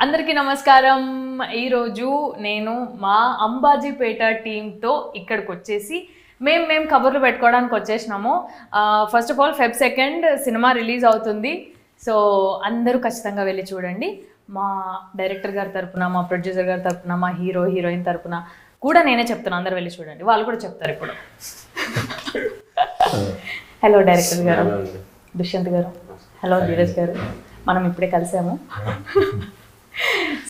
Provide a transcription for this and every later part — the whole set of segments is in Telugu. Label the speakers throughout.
Speaker 1: అందరికీ నమస్కారం. ఈరోజు నేను మా అంబాజీపేట టీంతో ఇక్కడికి వచ్చేసి మేము కబుర్లు పెట్టుకోవడానికి వచ్చేసినాము. First of all Feb 2 cinema release అవుతుంది. సో అందరూ ఖచ్చితంగా వెళ్ళి చూడండి. మా డైరెక్టర్ గారి తరపున, మా ప్రొడ్యూసర్ గారి తరపున, మా హీరో హీరోయిన్ తరపున కూడా నేనే చెప్తాను, అందరూ వెళ్ళి చూడండి. వాళ్ళు కూడా చెప్తారు ఇప్పుడు. హలో డైరెక్టర్ గారు, దుష్యంత్ గారు. హలో ధీరజ్ గారు. మనం ఇప్పుడే కలిసాము.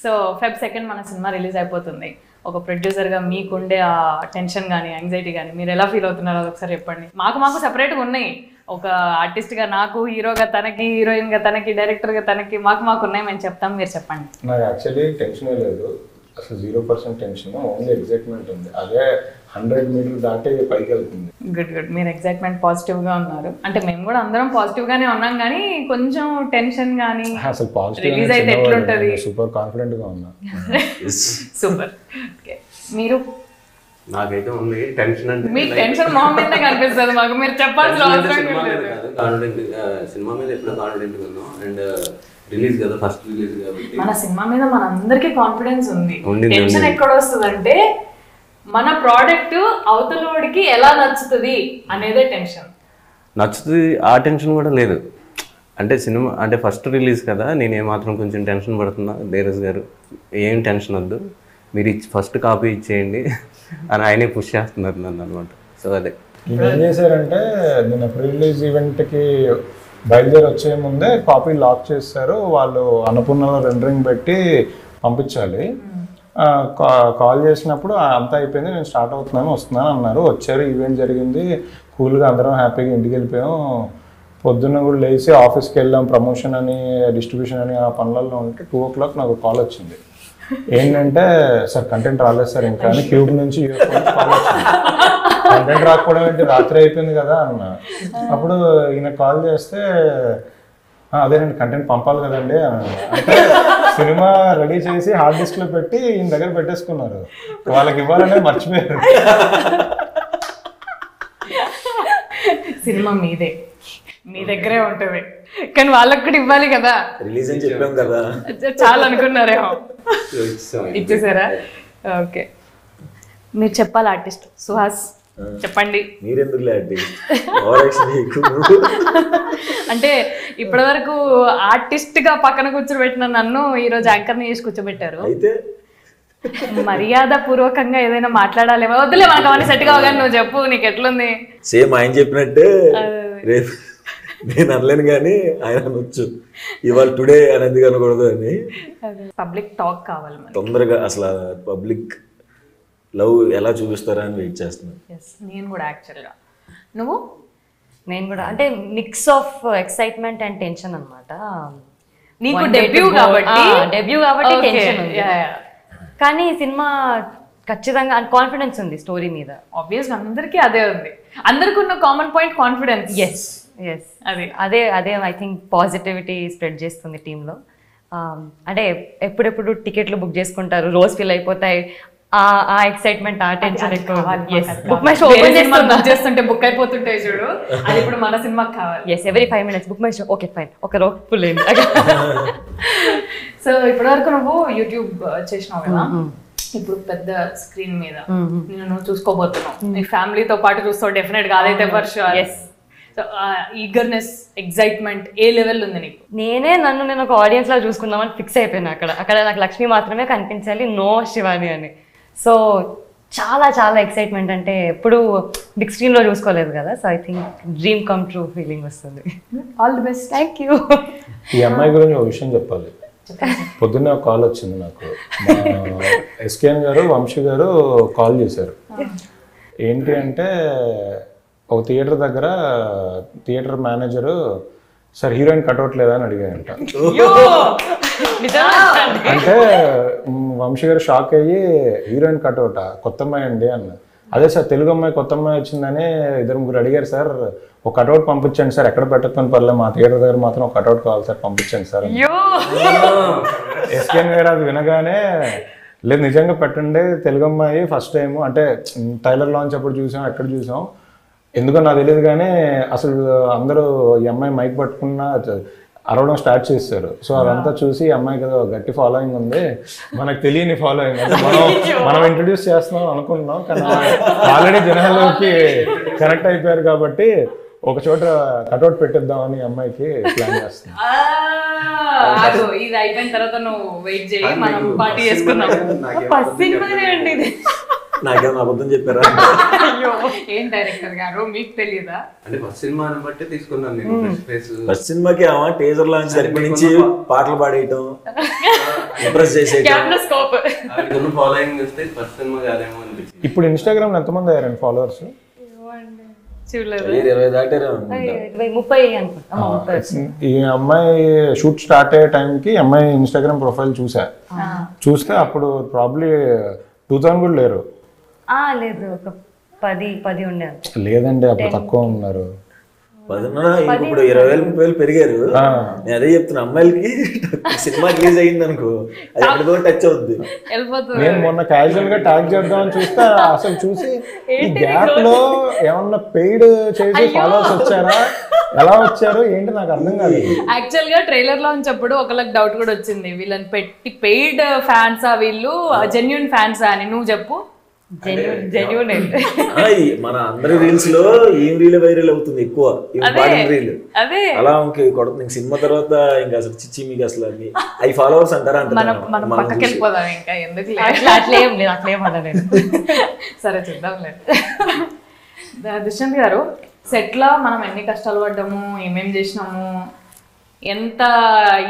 Speaker 1: సో Feb 2 మన సినిమా రిలీజ్ అయిపోతుంది. ఒక ప్రొడ్యూసర్గా మీకుండే ఆ టెన్షన్ కానీ యాంగ్జైటీ కానీ మీరు ఎలా ఫీల్ అవుతున్నారో అదొకసారి చెప్పండి. మాకు సెపరేట్గా ఉన్నాయి. ఒక ఆర్టిస్ట్గా నాకు, హీరోగా తనకి, హీరోయిన్గా తనకి, డైరెక్టర్గా తనకి, మాకు ఉన్నాయి. మేము చెప్తాం, మీరు చెప్పండి.
Speaker 2: నాకు యాక్చువల్లీ టెన్షనే లేదు, అసలు 0% టెన్షన్, ఓన్లీ ఎగ్జైట్మెంట్ ఉంది. అదే 100 మీటర్లు దాటి పైకి వెళ్తుంది.
Speaker 1: గుడ్. మీరు ఎగ్జైట్మెంట్ పాజిటివ్గా ఉన్నారు. అంటే మేము కూడా అందరం పాజిటివ్గానే ఉన్నాం, కానీ కొంచెం టెన్షన్ కానీ.
Speaker 2: అసలు పాజిటివ్
Speaker 1: రిలీజ్ అయితే ఎట్లుంటుంది?
Speaker 2: సూపర్ కాన్ఫిడెంట్గా ఉన్నా.
Speaker 1: సూపర్. మీరు?
Speaker 3: నాకైతే ఉంది టెన్షన్. అంటే
Speaker 1: మీకు టెన్షన్ మా మీద కనిపిస్తుంది, మాకు మీరు చెప్పాల్సిన అవసరం లేదు.
Speaker 3: కాన్ఫిడెంట్, సినిమా మీద ఎప్పుడో కాన్ఫిడెంట్ ఉన్నాం. అండ్ రిలీజ్ కదా, ఫస్ట్ రిలీజ్ కాబట్టి
Speaker 1: మన సినిమా మీద మనందరికీ కాన్ఫిడెన్స్ ఉంది. టెన్షన్ ఎక్కడ వస్తుందంటే మన ప్రోడక్ట్ అవతలోడికి ఎలా నచ్చుతుంది అనేదే టెన్షన్.
Speaker 3: నచ్చుతుంది, ఆ టెన్షన్ కూడా లేదు. అంటే సినిమా అంటే ఫస్ట్ రిలీజ్ కదా, నేను ఏమాత్రం కొంచెం టెన్షన్ పడుతున్నా. ధీరజ్ గారు ఏం టెన్షన్ వద్దు, మీరు ఫస్ట్ కాపీ ఇచ్చేయండి అని ఆయనే పుష్ చేస్తున్నారు నన్ను అనమాట. సో అదే
Speaker 2: ఏం చేశారంటే, నేను ప్రీ రిలీజ్ ఈవెంట్కి బయలుదేరి వచ్చే ముందే కాపీ లాక్ చేస్తారు. వాళ్ళు అన్నపూర్ణలో రెండరింగ్ పెట్టి పంపించాలి. కాల్ చేసినప్పుడు అంతా అయిపోయింది, నేను స్టార్ట్ వస్తున్నాను అన్నారు. వచ్చారు, ఈవెంట్ జరిగింది, కూల్గా అందరం హ్యాపీగా ఇంటికి వెళ్ళిపోయాం. పొద్దున్న కూడా లేచి ఆఫీస్కి వెళ్ళాం, ప్రమోషన్ అని, డిస్ట్రిబ్యూషన్ అని, ఆ పనులలో ఉంటే 2 o'clock నాకు కాల్ వచ్చింది. ఏంటంటే, సార్ కంటెంట్ రాలేదు సార్ ఇంకా అని క్యూబ్ నుంచి కాల్ వచ్చింది. కంటెంట్ రాకపోవడం ఏంటి, రాత్రి అయిపోయింది కదా అన్న. అప్పుడు ఈయన కాల్ చేస్తే, అదేనండి కంటెంట్ పంపాలి కదండి అని. అంటే సినిమా రెడీ చేసి హార్డ్ డిస్క్లో పెట్టి ఈయన దగ్గర పెట్టేసుకున్నారు. వాళ్ళకి ఇవ్వాలనే మర్చిపోయారు.
Speaker 1: సినిమా మీదే, మీ దగ్గరే ఉంటుంది, కానీ వాళ్ళకి కూడా ఇవ్వాలి కదా.
Speaker 4: రిలీజ్ అని చెప్పాం కదా,
Speaker 1: చాలా అనుకున్నారేమో, ఇచ్చేసారా? ఓకే, మీరు చెప్పాలి. ఆర్టిస్ట్ సుహాస్ చెప్పండి.
Speaker 4: మీరెందుకు
Speaker 1: అంటే ఇప్పటి వరకు ఆర్టిస్ట్ గా పక్కన కూర్చోబెట్టిన నన్ను ఈరోజు యాంకర్ని చేసి కూర్చోబెట్టారు.
Speaker 4: అయితే
Speaker 1: మర్యాద పూర్వకంగా ఏదైనా మాట్లాడాలేమో. వద్దులే, మనకు అవన్నీ సెట్ కావగానే నువ్వు చెప్పు, నీకు ఎట్లుంది?
Speaker 4: సేమ్ ఆయన చెప్పినట్టే రేపు నేను అనలేను, కానీ ఆయన అనొచ్చు ఇవాళ టుడే అని ఎందుకు అనకూడదు అని.
Speaker 1: పబ్లిక్ టాక్ కావాలి
Speaker 4: తొందరగా. అసలు పబ్లిక్ లవ్ ఎలా చూపిస్తారా అని వెయిట్ చేస్తున్నాను.
Speaker 1: నేను కూడా యాక్చువల్గా.
Speaker 5: నేను కూడా అంటే mix of excitement and tension అనమాట.
Speaker 1: నీకు డెబ్యూ కాబట్టి
Speaker 5: టెన్షన్ ఉంది, కానీ సినిమా ఖచ్చితంగా కాన్ఫిడెన్స్ ఉంది స్టోరీ మీద.
Speaker 1: ఆబ్వియస్గా అందరికీ అదే ఉంది. అందరికీ ఉన్న కామన్ పాయింట్ కాన్ఫిడెన్స్.
Speaker 5: ఎస్ అదే ఐ థింక్ పాజిటివిటీ స్ప్రెడ్ చేస్తుంది టీంలో. అంటే ఎప్పుడెప్పుడు టికెట్లు బుక్ చేసుకుంటారు, రోజు ఫిల్ అయిపోతాయి, ఆ ఎక్సైట్మెంట్, ఆ టెన్షన్ ఎక్కువ. బుక్ మై షో ఓపెన్
Speaker 1: చేస్తుంటే బుక్ అయిపోతుంటాయి చూడు, అది ఇప్పుడు మన సినిమాకి కావాలి.
Speaker 5: Yes, every 5 minutes Book My Show. Okay fine, ఒక రోజు ఫుల్ అయింది.
Speaker 1: సో ఇప్పటివరకు నువ్వు యూట్యూబ్ చేసినావు కదా, ఇప్పుడు పెద్ద స్క్రీన్ మీద నువ్వు చూసుకోబోతున్నావు. నీ ఫ్యామిలీతో పాటు చూస్తావు డెఫినెట్ గా, అదైతే for sure.
Speaker 5: Yes.
Speaker 1: So eagerness, excitement ఏ లెవెల్ ఉంది నీకు?
Speaker 5: నేను ఒక ఆడియన్స్ లా చూసుకుందామని ఫిక్స్ అయిపోయినా. అక్కడ నాకు లక్ష్మి మాత్రమే కనిపించాలి, నో శివాని అని. సో చాలా చాలా ఎక్సైట్మెంట్. అంటే ఎప్పుడు బిగ్ స్క్రీన్ లో చూసుకోలేదు కదా, so I think dream come true feeling వస్తుంది.
Speaker 1: All the best.
Speaker 5: Thank you.
Speaker 2: ఈ అమ్మాయి గురించి ఒక విషయం చెప్పాలి. పొద్దున్నే ఒక కాల్ వచ్చింది నాకు. ఎస్కేఎన్ గారు, వంశీ గారు కాల్ చేశారు. ఏంటి అంటే, ఒక థియేటర్ దగ్గర theatre manager, sir heroine cutout లేదా అని అడిగాయంట. అంటే వంశీ గారు షాక్ అయ్యి, హీరోయిన్ కట్అవుటా, కొత్త అమ్మాయి అండి అన్న. అదే సార్ తెలుగు అమ్మాయి కొత్త అమ్మాయి వచ్చిందని 2-3 అడిగారు సార్, ఒక కట్అవుట్ పంపించండి సార్, ఎక్కడ పెట్టకపోయిన పర్లేదు, మా థియేటర్ దగ్గర మాత్రం ఒక కట్అవుట్ కావాలి సార్, పంపించండి సార్. ఎస్కేఎన్ గారు అది వినగానే, లేదు నిజంగా పెట్టండి, తెలుగు అమ్మాయి ఫస్ట్ టైం, అంటే టైలర్ లాంచ్ అప్పుడు చూసాం, ఎక్కడ చూసాం, ఎందుకో నాకు తెలియదు కానీ అసలు అందరూ ఈ అమ్మాయి మైక్ పట్టుకున్న అరవడం స్టార్ట్ చేస్తారు. సో అదంతా చూసి అమ్మాయికి ఏదో గట్టి ఫాలోయింగ్ ఉంది, మనకు తెలియని ఫాలోయింగ్, అంటే మనం ఇంట్రడ్యూస్ చేస్తున్నాం అనుకుంటున్నాం కానీ ఆల్రెడీ జనాల్లోకి కనెక్ట్ అయిపోయారు కాబట్టి ఒక చోట కటౌట్ పెట్టిద్దామని అమ్మాయికి ప్లాన్ చేస్తున్నాం.
Speaker 1: ఇది అయిపోయిన తర్వాత నువ్వు వెయిట్ చేయి, మనం పార్టీ చేసుకున్నాం.
Speaker 4: నాకేమో అబద్ధం చెప్పారా?
Speaker 1: ఏం డైరెక్టర్ గారు మీకు తెలియదా?
Speaker 3: అంటే ఫస్ట్ సినిమాని బట్టి తీసుకున్నాను నేను.
Speaker 4: ఫస్ట్ సినిమాకి టీజర్ లాంచ్ జరిపి నుంచి పాటలు పాడేయటం, ఇంప్రెస్ చేసేయటం,
Speaker 3: ఫాలోయింగ్ చూస్తే ఫస్ట్ సినిమా కాదేమో అనిపించింది.
Speaker 2: ఇప్పుడు ఇన్స్టాగ్రామ్ లో ఎంతమంది అయ్యారండి ఫాలోవర్స్?
Speaker 1: చూడలేదు.
Speaker 4: 20 దాటారు.
Speaker 5: 30 అనుకుంటా.
Speaker 2: ఈ అమ్మాయి షూట్ స్టార్ట్ అయ్యే టైంకి అమ్మాయి ఇన్స్టాగ్రామ్ ప్రొఫైల్ చూస్తే అప్పుడు ప్రాబ్లీ 2000 కూడా లేరు.
Speaker 5: లేదు, ఒక 10 ఉండే.
Speaker 2: లేదండి, అప్పుడు తక్కువ ఉన్నారు.
Speaker 4: 10 ఇప్పుడు 20,000-30,000 పెరిగారు. నేను అదే చెప్తున్నా, అమ్మాయిలకి సినిమా రిలీజ్ అయ్యింది అనుకో అది ఎక్కడికో టచ్ అవుద్ది.
Speaker 2: నేను మొన్న క్యాజువల్ గా ట్యాగ్ చేద్దామని చూస్తే అసలు చూసి ఈ గ్యాప్ లో ఏమన్నా పెయిడ్ చేసి ఫాలోవర్స్ వచ్చారా, ఎలా వచ్చారు ఏంటి నాకు అర్థం కాలేదు.
Speaker 1: యాక్చువల్ గా ట్రైలర్ లాంచ్ అప్పుడు ఒకళ్ళకి డౌట్ కూడా వచ్చింది, వీళ్ళని పెట్టి పెయిడ్ ఫ్యాన్సా వీళ్ళు జెన్యూన్ ఫ్యాన్సా అని. నువ్వు చెప్పు.
Speaker 5: జెన్యూన్
Speaker 4: మన అందరి రీల్స్ లో ఏం రీల్ వైరల్ అవుతుంది ఎక్కువ, రీల్ అలా కొడుతుంది. సినిమా తర్వాత ఇంకా అసలు చిచ్చి మీకు అసలు అవి ఫాలోవర్స్ అంటారా
Speaker 1: సరే చూద్దాంలే. దుష్యంత్ గారు, సెట్ లో మనం ఎన్ని కష్టాలు పడ్డాము, ఏమేం చేసినాము, ఎంత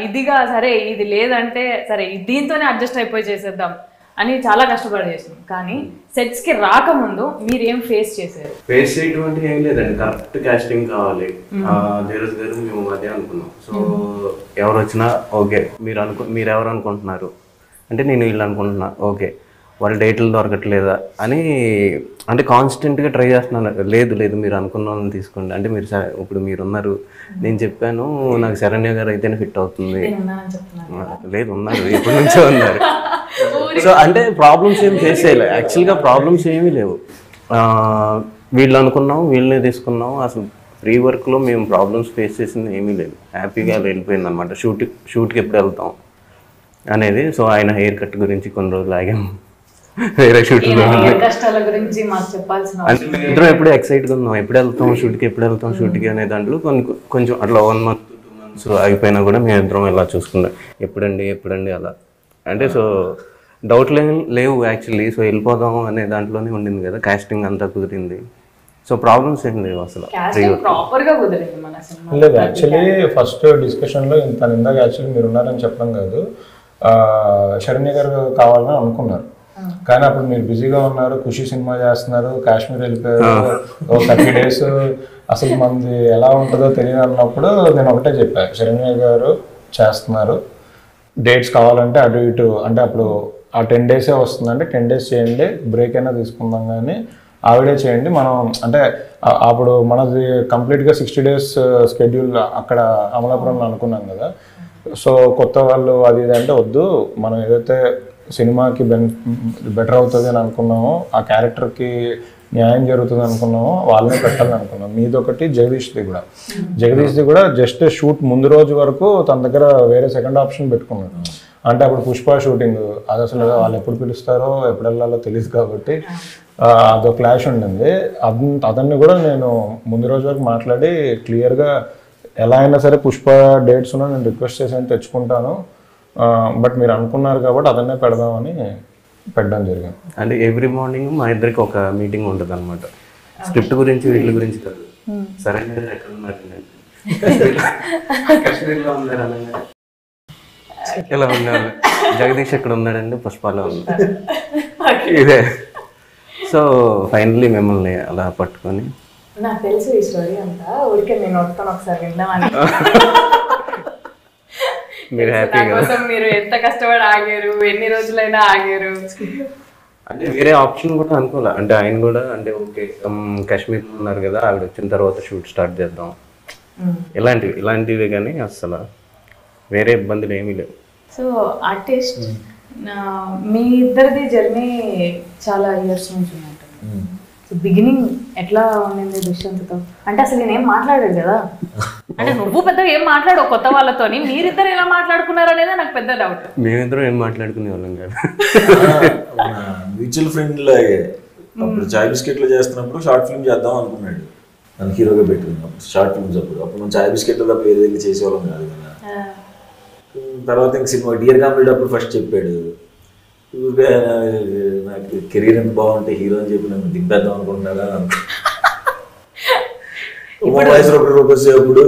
Speaker 1: ఇదిగా సరే ఇది లేదంటే సరే దీంతోనే అడ్జస్ట్ అయిపోయి చేసేద్దాం అని చాలా కష్టపడి చేసినాం. కానీ సెట్స్ కి రాకముందు మీరు ఏం ఫేస్ చేశారు?
Speaker 3: ఫేస్ చేయటువంటి ఏం లేదండి, కరెక్ట్ కాస్టింగ్ కావాలి. ధీరజ్ గారు మేము అదే అనుకున్నాం. సో ఎవరు వచ్చినా ఓకే, మీరు ఎవరు అనుకుంటున్నారు అంటే నేను వీళ్ళు అనుకుంటున్నా, ఓకే వాళ్ళ డేట్లు దొరకట్లేదా అని అంటే కాన్స్టెంట్గా ట్రై చేస్తున్నాను. లేదు మీరు అనుకున్న వాళ్ళని తీసుకోండి అంటే మీరు ఇప్పుడు మీరు ఉన్నారు, నేను చెప్పాను నాకు శరణ్య గారు అయితేనే ఫిట్ అవుతుంది. లేదు ఉన్నారు, ఎప్పటి నుంచో ఉన్నారు. సో అంటే ప్రాబ్లమ్స్ ఏమి ఫేస్ చేయలేదు, యాక్చువల్గా ప్రాబ్లమ్స్ ఏమీ లేవు. వీళ్ళు అనుకున్నాం వీళ్ళనే తీసుకున్నాం. అసలు ప్రీ వర్క్లో మేము ప్రాబ్లమ్స్ ఫేస్ చేసింది ఏమీ లేదు, హ్యాపీగా వెళ్ళిపోయింది అనమాట. షూట్కి ఎప్పుడు వెళ్తాం అనేది. సో ఆయన హెయిర్ కట్ గురించి కొన్ని రోజులు ఆగాము, వేరే షూట్లో ఇద్దరం ఎప్పుడు ఎక్సైట్గా ఉన్నాం, ఎప్పుడు వెళ్తాం షూట్కి అనే దాంట్లో కొంచెం అట్లా 1 month 2 months అయిపోయినా కూడా మేము ఇద్దరం ఇలా చూసుకున్నాం, ఎప్పుడండి అలా అంటే. సో డౌట్లు లేవు యాక్చువల్లీ. సో వెళ్ళిపోదాం అనే దాంట్లోనే ఉండింది కదా, కాస్టింగ్ అంతా కుదిరింది. సో ప్రాబ్లమ్స్ ఏం లేవు అసలు.
Speaker 2: లేదు యాక్చువల్లీ ఫస్ట్ డిస్కషన్లో ఇందాక యాక్చువల్లీ మీరు ఉన్నారని చెప్పడం కాదు, శరణ్య గారు కావాలని అనుకున్నారు కానీ అప్పుడు మీరు బిజీగా ఉన్నారు, ఖుషి సినిమా చేస్తున్నారు, కాశ్మీర్ వెళ్ళిపోయారు, 30 days అసలు మంది ఎలా ఉంటుందో తెలియదు అన్నప్పుడు నేను ఒకటే చెప్పాను, శరణ్య గారు చేస్తున్నారు, డేట్స్ కావాలంటే అటు ఇటు అంటే అప్పుడు ఆ 10 days వస్తుందంటే 10 days చేయండి, బ్రేక్ అయినా తీసుకుందాం కానీ ఆవిడే చేయండి. మనం అంటే అప్పుడు మనది కంప్లీట్గా 60 days షెడ్యూల్ అక్కడ అమలాపురంలో అనుకున్నాం కదా. సో కొత్త వాళ్ళు అది ఇది అంటే వద్దు, మనం ఏదైతే సినిమాకి బెటర్ అవుతుంది అని అనుకున్నామో, ఆ క్యారెక్టర్కి న్యాయం జరుగుతుంది అనుకున్నామో వాళ్ళనే పెట్టాలని అనుకున్నాం. మీదొకటి జగదీష్ది కూడా జస్ట్ షూట్ ముందు రోజు వరకు తన దగ్గర వేరే సెకండ్ ఆప్షన్ పెట్టుకున్నాడు. అంటే అప్పుడు పుష్ప షూటింగ్, అది అసలు వాళ్ళు ఎప్పుడు పిలుస్తారో ఎప్పుడు వెళ్ళాలో తెలియదు కాబట్టి అదో క్లాష్ ఉండింది. అతన్ని కూడా నేను ముందు రోజు వరకు మాట్లాడి క్లియర్గా ఎలా అయినా సరే పుష్ప డేట్స్ ఉన్నా నేను రిక్వెస్ట్ చేసి తెచ్చుకుంటాను, బట్ మీరు అనుకున్నారు కాబట్టి అదన్నే పెడదామని పెట్టడం జరిగింది.
Speaker 3: అంటే ఎవ్రీ మార్నింగ్ మా ఇద్దరికి ఒక మీటింగ్ ఉంటుంది అనమాట, స్క్రిప్ట్ గురించి వీళ్ళ గురించి కాదు. సరే ఎక్కడ ఉన్నారు, కాశ్మీర్లో ఉన్నారు అనగా ఇలా ఉన్నారు, జగదీష్ ఎక్కడ ఉన్నాడండి, పుష్పాలో ఉన్నారు, ఇదే. సో ఫైనల్లీ మిమ్మల్ని అలా పట్టుకొని
Speaker 1: నాకు తెలుసు ఈ స్టోరీ అంతా, ఊరికే నేను వస్తాను ఒకసారి విందామని.
Speaker 3: మీరు హ్యాపీగా
Speaker 1: మీరు ఎంత కష్టపడి ఆగారు, ఎన్ని రోజులైనా ఆగారు.
Speaker 3: అంటే వేరే ఆప్షన్ కూడా అనుకోలే, అంటే ఆయన కూడా అంటే ఓకే కాశ్మీర్ ఉన్నారు కదా, ఆవిడ వచ్చిన తర్వాత షూట్ స్టార్ట్ చేద్దాం, ఇలాంటివి కానీ అసలు వేరే ఇబ్బందులు ఏమీ లేవు.
Speaker 1: సో ఆర్టిస్ట్ మీ ఇద్దరిది జర్నీ చాలా ఇయర్స్ నుంచి ఉన్నట్టు. బిగినింగ్ ఎట్లా ఉండింది దుష్యంత్తో? అంటే అసలు నేనేం మాట్లాడాడు కదా. అంటే నువ్వు పెద్దగా ఏం మాట్లాడవు కొత్త వాళ్ళతోని, మీరిద్దరు ఎలా మాట్లాడుకున్నారు అనేది నాకు పెద్ద డౌట్.
Speaker 3: మేమిద్దరం ఏం మాట్లాడుకునే వాళ్ళం కాదు.
Speaker 4: మన మ్యూచువల్ ఫ్రెండ్ లాగే అప్పుడు చాయ్ బిస్కెట్లు చేస్తున్నప్పుడు షార్ట్ ఫిల్మ్ చేద్దాం అనుకున్నాడు, నన్ను హీరోగా పెట్టుకున్నాం షార్ట్ ఫిల్మ్స్. అప్పుడు మనం చాయ్ బిస్కెట్లు తప్ప వేరే దగ్గర చేసేవాళ్ళం కాదు కదా. తర్వాత ఇంక సినిమా డియర్ కామ్రేడ్ అప్పుడు ఫస్ట్ చెప్పాడు, నాకు కెరీర్ ఎంత బాగుంటే హీరో అని చెప్పి నన్ను దింపేద్దాం అనుకుంటున్నారా రూపాయలు వచ్చేప్పుడు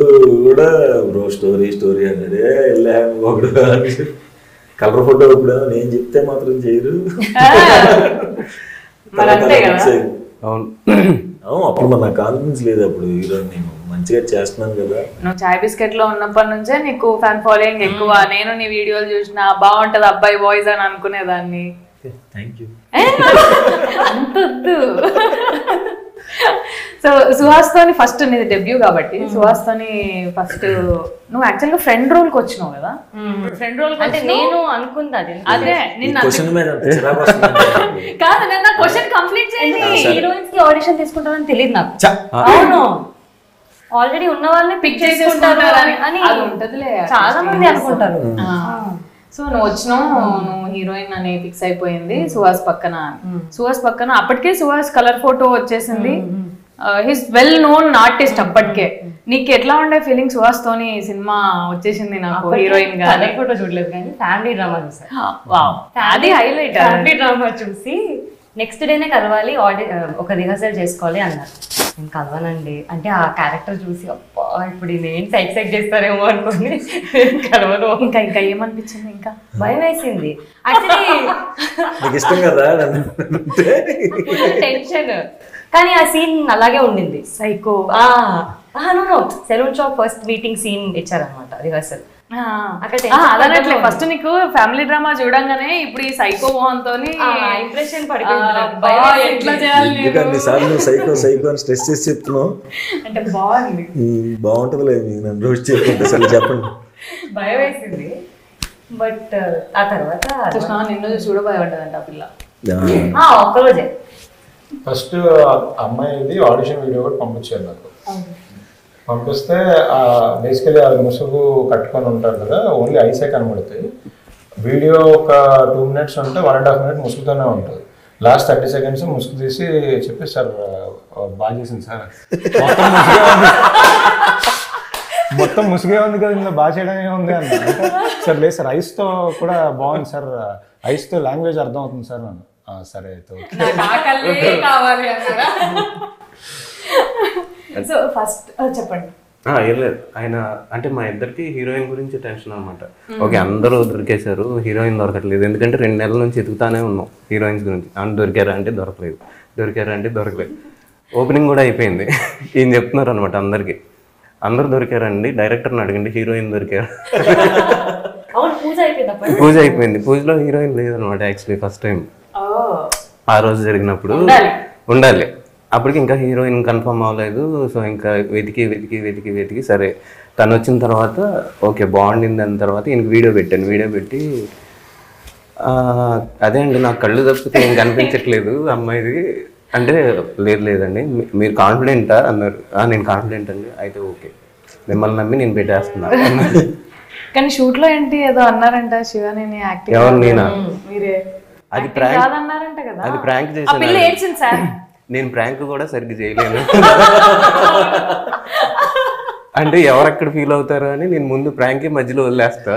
Speaker 4: కూడా బ్రో స్టోరీ అన్నాడే వెళ్ళా ఒకడు కలర్ ఫోటో ఇప్పుడు నేను చెప్తే మాత్రం చేయరు.
Speaker 3: అవును,
Speaker 4: అప్పుడు నాకు కాన్ఫిడెన్స్ లేదు అప్పుడు హీరో నేను మంచిగా చేస్తున్నాను కదా.
Speaker 1: నువ్వు చాయ్ బిస్కెట్ లో ఉన్నప్పటి నుంచే నీకు ఫ్యాన్ ఫాలోయింగ్ ఎక్కువ. నేను నీ వీడియోలు చూసినా బాగుంటది అబ్బాయి వాయిస్ అని అనుకునేదాన్ని.
Speaker 4: Thank you.
Speaker 1: అంతొద్దు. సో సుహాస్ తోని ఫస్ట్ నీది డెబ్యూ కాబట్టి సుహాస్ తోని ఫస్ట్ నువ్వు యాక్చువల్ గా ఫ్రెండ్ రోల్ కి వచ్చినావు కదా. ఫ్రెండ్ రోల్
Speaker 5: అంటే నేను అనుకుంది అది.
Speaker 1: అదే నిన్న
Speaker 5: కాదు, నేను నా క్వశ్చన్ కంప్లీట్ చేయండి. హీరోయిన్స్ కి ఆడిషన్ తీసుకుంటారని తెలియదు నాకు. అవును, ఆల్రెడీ ఉన్న వాళ్ళని పిక్ చేసుకుంటారు అని
Speaker 1: ఉంటదిలే,
Speaker 5: చాలా మంది అనుకుంటారు.
Speaker 1: సో నువ్వు వచ్చినావు, నువ్వు హీరోయిన్ అని ఫిక్స్ అయిపోయింది సుహాస్ పక్కన. సుహాస్ పక్కన అప్పటికే సుహాస్ కలర్ ఫోటో వచ్చేసింది. హిస్ వెల్ నోన్ ఆర్టిస్ట్ అప్పటికే. నీకు ఎట్లా ఉండే ఫీలింగ్ సుహాస్ తోని సినిమా వచ్చేసింది నాకు హీరోయిన్ గా?
Speaker 5: కలర్ ఫోటో చూడలేదు కానీ ఫ్యామిలీ డ్రామా చూసాను.
Speaker 1: అది హైలైట్.
Speaker 5: ఫ్యామిలీ డ్రామా చూసి నెక్స్ట్ డేనే కలవాలి, ఒక రిహర్సల్ చేసుకోవాలి అన్నారు. నేను కలవనండి అంటే ఆ క్యారెక్టర్ చూసి అబ్బా ఇప్పుడు నేను సైక్ చేస్తారేమో అనుకోని కలవను.
Speaker 1: ఇంకా ఇంకా ఏమనిపించింది? ఇంకా
Speaker 5: భయం వేసింది యాక్చువల్లీ.
Speaker 4: ఇష్టం కదా
Speaker 5: టెన్షన్. కానీ ఆ సీన్ అలాగే ఉండింది.
Speaker 1: Psycho
Speaker 5: saloon shop first meeting scene ఇచ్చారనమాట రిహర్సల్.
Speaker 1: అదనట్లే ఫస్ట్ నీకు ఫ్యామిలీ డ్రామా చూడంగానే ఇప్పుడు ఈ సైకో మోహన్ తోని
Speaker 5: ఇంప్రెషన్
Speaker 1: ఎట్లా చేయాలి
Speaker 4: సైకో అని స్ట్రెస్ చేసి చెప్తున్నావు
Speaker 1: అంటే బాగుంది.
Speaker 4: బాగుంటది లేదు మీకు నన్ను రోజు చెప్పుకుంటే అసలు చెప్పండి.
Speaker 5: భయం వేసింది. బట్ ఆ తర్వాత
Speaker 1: నిన్ను చూడబోయేవాడంట ఆ పిల్ల
Speaker 5: ఒక్కరోజే.
Speaker 2: ఫస్ట్ అమ్మాయిది ఆడిషన్ వీడియో కూడా పంపించారు నాకు. పంపిస్తే బేసికలీ అది ముసుగు కట్టుకొని ఉంటారు కదా, ఓన్లీ ఐసే కనబడుతాయి. వీడియో ఒక 2 minutes ఉంటే 1.5 minutes ముసుగుతోనే ఉంటుంది. లాస్ట్ 30 seconds ముసుగు తీసి చెప్పి సార్ బాగా చేసింది సార్, మొత్తం ముసుగే ఉంది కదా ఇందులో బాగా చేయడమే ఉంది అన్న. సార్ లేదు సార్ ఐస్తో కూడా బాగుంది సార్, ఐస్తో లాంగ్వేజ్ అర్థం అవుతుంది సార్ నన్ను. సరే అయితే
Speaker 1: కావాలి సో ఫస్ట్ చెప్పండి.
Speaker 3: ఏం లేదు, ఆయన అంటే మా ఇద్దరికి హీరోయిన్ గురించి టెన్షన్ అనమాట. ఓకే అందరూ దొరికేశారు, హీరోయిన్ దొరకట్లేదు. ఎందుకంటే 2 నెలల నుంచి ఎదుగుతానే ఉన్నాం హీరోయిన్స్ గురించి. దొరికారా అంటే దొరకలేదు, దొరికారా అంటే దొరకలేదు. ఓపెనింగ్ కూడా అయిపోయింది. ఈయన చెప్తున్నారు అనమాట అందరికి, అందరు దొరికారండి, డైరెక్టర్ని అడగండి హీరోయిన్ దొరికారు. పూజ అయిపోయింది, పూజలో హీరోయిన్ లేదనమాట యాక్చువల్లీ ఫస్ట్ టైం. ఆ రోజు జరిగినప్పుడు ఉండాలి, అప్పటికి ఇంకా హీరోయిన్ కన్ఫర్మ్ అవ్వలేదు. సో ఇంకా వెతికి సరే తను వచ్చిన తర్వాత ఓకే బాగుండింది అన్న తర్వాత ఈయనకి వీడియో పెట్టి అదే అండి నాకు కళ్ళు తప్పితే ఏం కనిపించట్లేదు అమ్మాయిది అంటే లేదండి మీరు కాన్ఫిడెంటా అన్నారు. నేను కాన్ఫిడెంట్ అండి, అయితే ఓకే మిమ్మల్ని నమ్మి నేను పెట్టేస్తున్నాను అన్నారు.
Speaker 1: కానీ షూట్ లో ఏంటి ఏదో అన్నారంట శివాని యాక్టింగ్.
Speaker 3: ఎవరు నేనా?
Speaker 1: మీరే.
Speaker 3: అది ప్రాంక్
Speaker 1: అన్నారంట కదా.
Speaker 3: అది ప్రాంక్ చేశాను. నేను ప్రాంక్ కూడా సరిగ్గా చేయలేను. అంటే ఎవరెక్కడ ఫీల్ అవుతారో అని నేను ముందు ప్రాంక్ మధ్యలో వదిలేస్తా.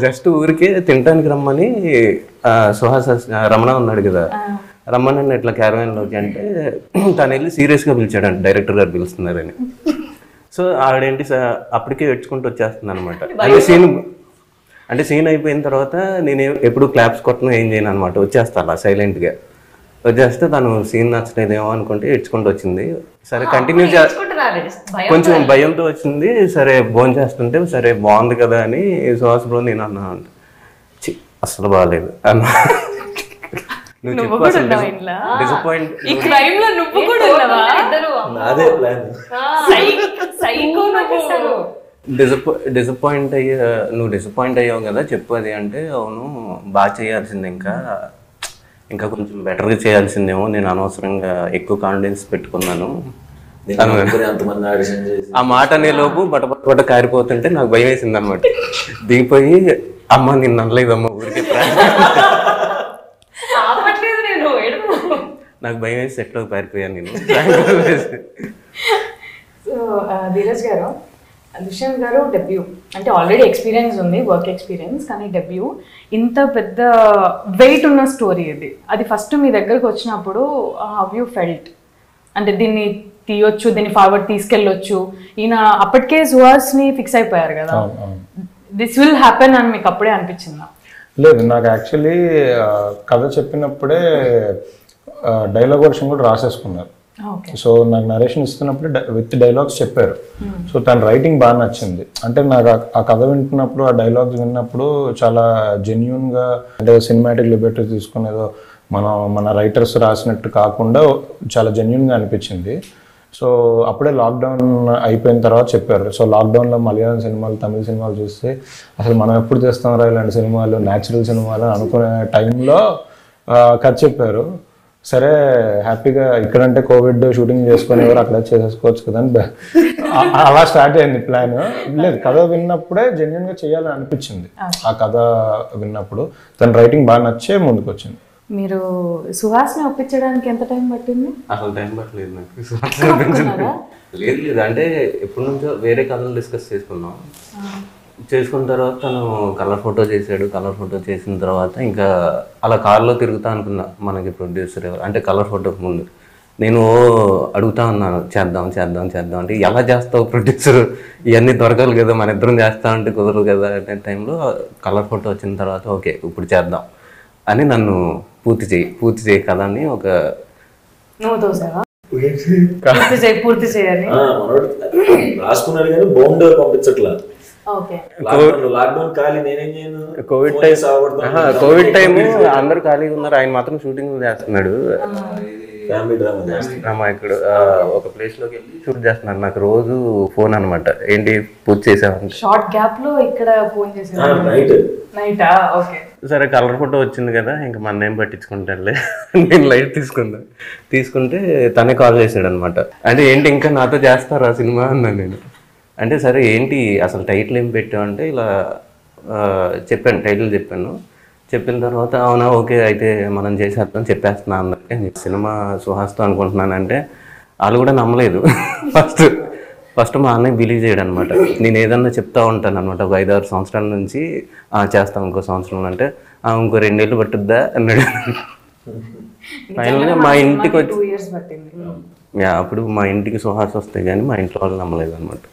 Speaker 3: జస్ట్ ఊరికే తినడానికి రమ్మని సుహాస్ రమణ ఉన్నాడు కదా, రమ్మని ఇట్లా క్యారవాన్లోకి అంటే తను వెళ్ళి సీరియస్గా పిలిచాడంట, డైరెక్టర్ గారు పిలుస్తున్నారని. సో ఆవిడేంటి అప్పటికే ఏడ్చుకుంటూ వచ్చేస్తుంది అనమాట. అంటే సీన్ అయిపోయిన తర్వాత నేను ఎప్పుడు క్లాప్స్ కొట్టను ఏం చేయను అనమాట, వచ్చేస్తా అలా సైలెంట్గా వచ్చేస్తే తను సీన్ నచ్చలేదేమో అనుకుంటే ఏడ్చుకుంటూ వచ్చింది. సరే కంటిన్యూ కొంచెం భయంతో వచ్చింది. సరే భోజనం చేస్తుంటే సరే బాగుంది కదా అని సుహాస్ బ్రో నేను అన్నా అంట, అసలు బాగాలేదు అన్నా. నువ్వు చెప్పు అసలు డిసప్పాయింట్. నువ్వు డిసప్పాయింట్ అయ్యావు కదా చెప్పు అది అంటే, అవును బాగా చేయాల్సింది, ఇంకా కొంచెం బెటర్గా చేయాల్సిందేమో, నేను అనవసరంగా ఎక్కువ కాన్ఫిడెన్స్ పెట్టుకున్నాను
Speaker 4: అంతమంది ఆడిషన్ చేసి
Speaker 3: ఆ మాట అనే లోపు బట కారిపోతుంటే నాకు భయం వేసింది అనమాట. దిగిపోయి అమ్మ నిన్ను అనలేదమ్మా ఊరికే నాకు భయం వేసి సెట్లో పారిపోయాను నేను.
Speaker 1: సో ధీరజ్ గారు, దుష్యంత్ గారు డెబ్యూ అంటే ఆల్రెడీ ఎక్స్పీరియన్స్ ఉంది, వర్క్ ఎక్స్పీరియన్స్, కానీ డెబ్యూ ఇంత పెద్ద వెయిట్ ఉన్న స్టోరీ ఇది. అది ఫస్ట్ మీ దగ్గరకు వచ్చినప్పుడు హౌ యూ ఫెల్ట్? అంటే దీన్ని తీయొచ్చు, దీన్ని ఫార్వర్డ్ తీసుకెళ్ళొచ్చు. ఈయన అప్పటికే సుహాస్ని ఫిక్స్ అయిపోయారు కదా, దిస్ విల్ హ్యాపెన్ అని మీకు అప్పుడే అనిపించిందా?
Speaker 2: లేదు, నాకు యాక్చువల్లీ కథ చెప్పినప్పుడే డైలాగ్ వర్షన్ కూడా రాసేసుకున్నారు. సో నాకు నరేషన్ ఇస్తున్నప్పుడు విత్ డైలాగ్స్ చెప్పారు. సో తన రైటింగ్ బాగా నచ్చింది. అంటే నాకు ఆ కథ వింటున్నప్పుడు, ఆ డైలాగ్స్ విన్నప్పుడు చాలా జెన్యున్గా, అంటే సినిమాటిక్ లిబర్టీ తీసుకునేదో మన రైటర్స్ రాసినట్టు కాకుండా చాలా జెన్యున్గా అనిపించింది. సో అప్పుడే లాక్డౌన్ అయిపోయిన తర్వాత చెప్పారు. సో లాక్డౌన్లో మలయాళం సినిమాలు, తమిళ సినిమాలు చూస్తే అసలు మనం ఎప్పుడు చేస్తాం ఇలాంటి సినిమాలు, న్యాచురల్ సినిమాలు అనుకునే టైంలో కథ చెప్పారు. సరే హ్యాపీగా ఇక్కడంటే కోవిడ్ షూటింగ్ చేసుకుని ఎవరు అక్కడ చేసేసుకోవచ్చు కదా అని అలా స్టార్ట్ అయింది ప్లాన్. లేదు, కథ విన్నప్పుడే జెన్యున్గా చేయాలని అనిపించింది. ఆ కథ విన్నప్పుడు తన రైటింగ్ బాగా నచ్చే ముందుకు వచ్చింది.
Speaker 1: మీరు సుహాస్ని ఒప్పించడానికి ఎంత టైం పట్టింది?
Speaker 3: అసలు టైం పట్టలేదు నాకు. లేదు, అంటే ఎప్పటి నుంచో వేరే కథలు డిస్కస్ చేసుకున్నాం. చేసుకున్న తర్వాత తను కలర్ ఫోటో చేశాడు. కలర్ ఫోటో చేసిన తర్వాత ఇంకా అలా కార్లో తిరుగుతా అనుకున్నా. మనకి ప్రొడ్యూసర్ ఎవరు అంటే కలర్ ఫోటోకి ముందు నేను అడుగుతా ఉన్నాను, చేద్దాం అంటే ఎలా చేస్తావు ప్రొడ్యూసర్, ఇవన్నీ దొరకాలి కదా, మన ఇద్దరం చేస్తా అంటే కుదరదు కదా అనే టైంలో కలర్ ఫోటో వచ్చిన తర్వాత ఓకే ఇప్పుడు చేద్దాం అని నన్ను పూర్తి చేయి కదా అని ఒక
Speaker 1: పూర్తి చేయాలి
Speaker 4: రాసుకున్నాడు కానీ బౌండ్ పంపించట్లా.
Speaker 3: కోవిడ్ టైం అందరూ ఖాళీగా ఉన్నారు, ఆయన మాత్రం షూటింగ్ చేస్తున్నాడు. ఇక్కడ ఒక ప్లేస్ లోకి వెళ్ళి షూట్ చేస్తున్నారు. నాకు రోజు ఫోన్ అనమాట, ఏంటి పూర్తి చేసామని.
Speaker 1: షార్ట్ గ్యాప్ లో ఇక్కడ ఫోన్ చేసాను.
Speaker 3: సరే కలర్ ఫోటో వచ్చింది కదా, ఇంకా మన ఏం పట్టించుకుంటానులే నేను లైట్ తీసుకుంటే తనే కాల్ చేశాడు అనమాట. అంటే ఏంటి ఇంకా నాతో చేస్తారా సినిమా అన్నాను నేను. అంటే సరే ఏంటి అసలు టైటిల్ ఏం పెట్టామంటే ఇలా చెప్పాను, టైటిల్ చెప్పిన తర్వాత అవునా ఓకే అయితే మనం చేసేస్తాం చెప్పేస్తున్నా అందరికీ. సినిమా సుహాస్తో అనుకుంటున్నానంటే వాళ్ళు కూడా నమ్మలేదు. ఫస్ట్ మా అన్నయ్య బిలీవ్ చేయడం అనమాట. నేను ఏదన్నా చెప్తా ఉంటాను అనమాట, ఒక 5-6 సంవత్సరాల నుంచి చేస్తాం ఇంకో సంవత్సరం అంటే ఇంకో 2 ఏళ్ళు పట్టుద్దా అన్నాడు. ఫైనల్గా మా ఇంటికి వచ్చి అప్పుడు మా ఇంటికి సుహాస్ వస్తే కానీ మా ఇంట్లో వాళ్ళు నమ్మలేదు అనమాట.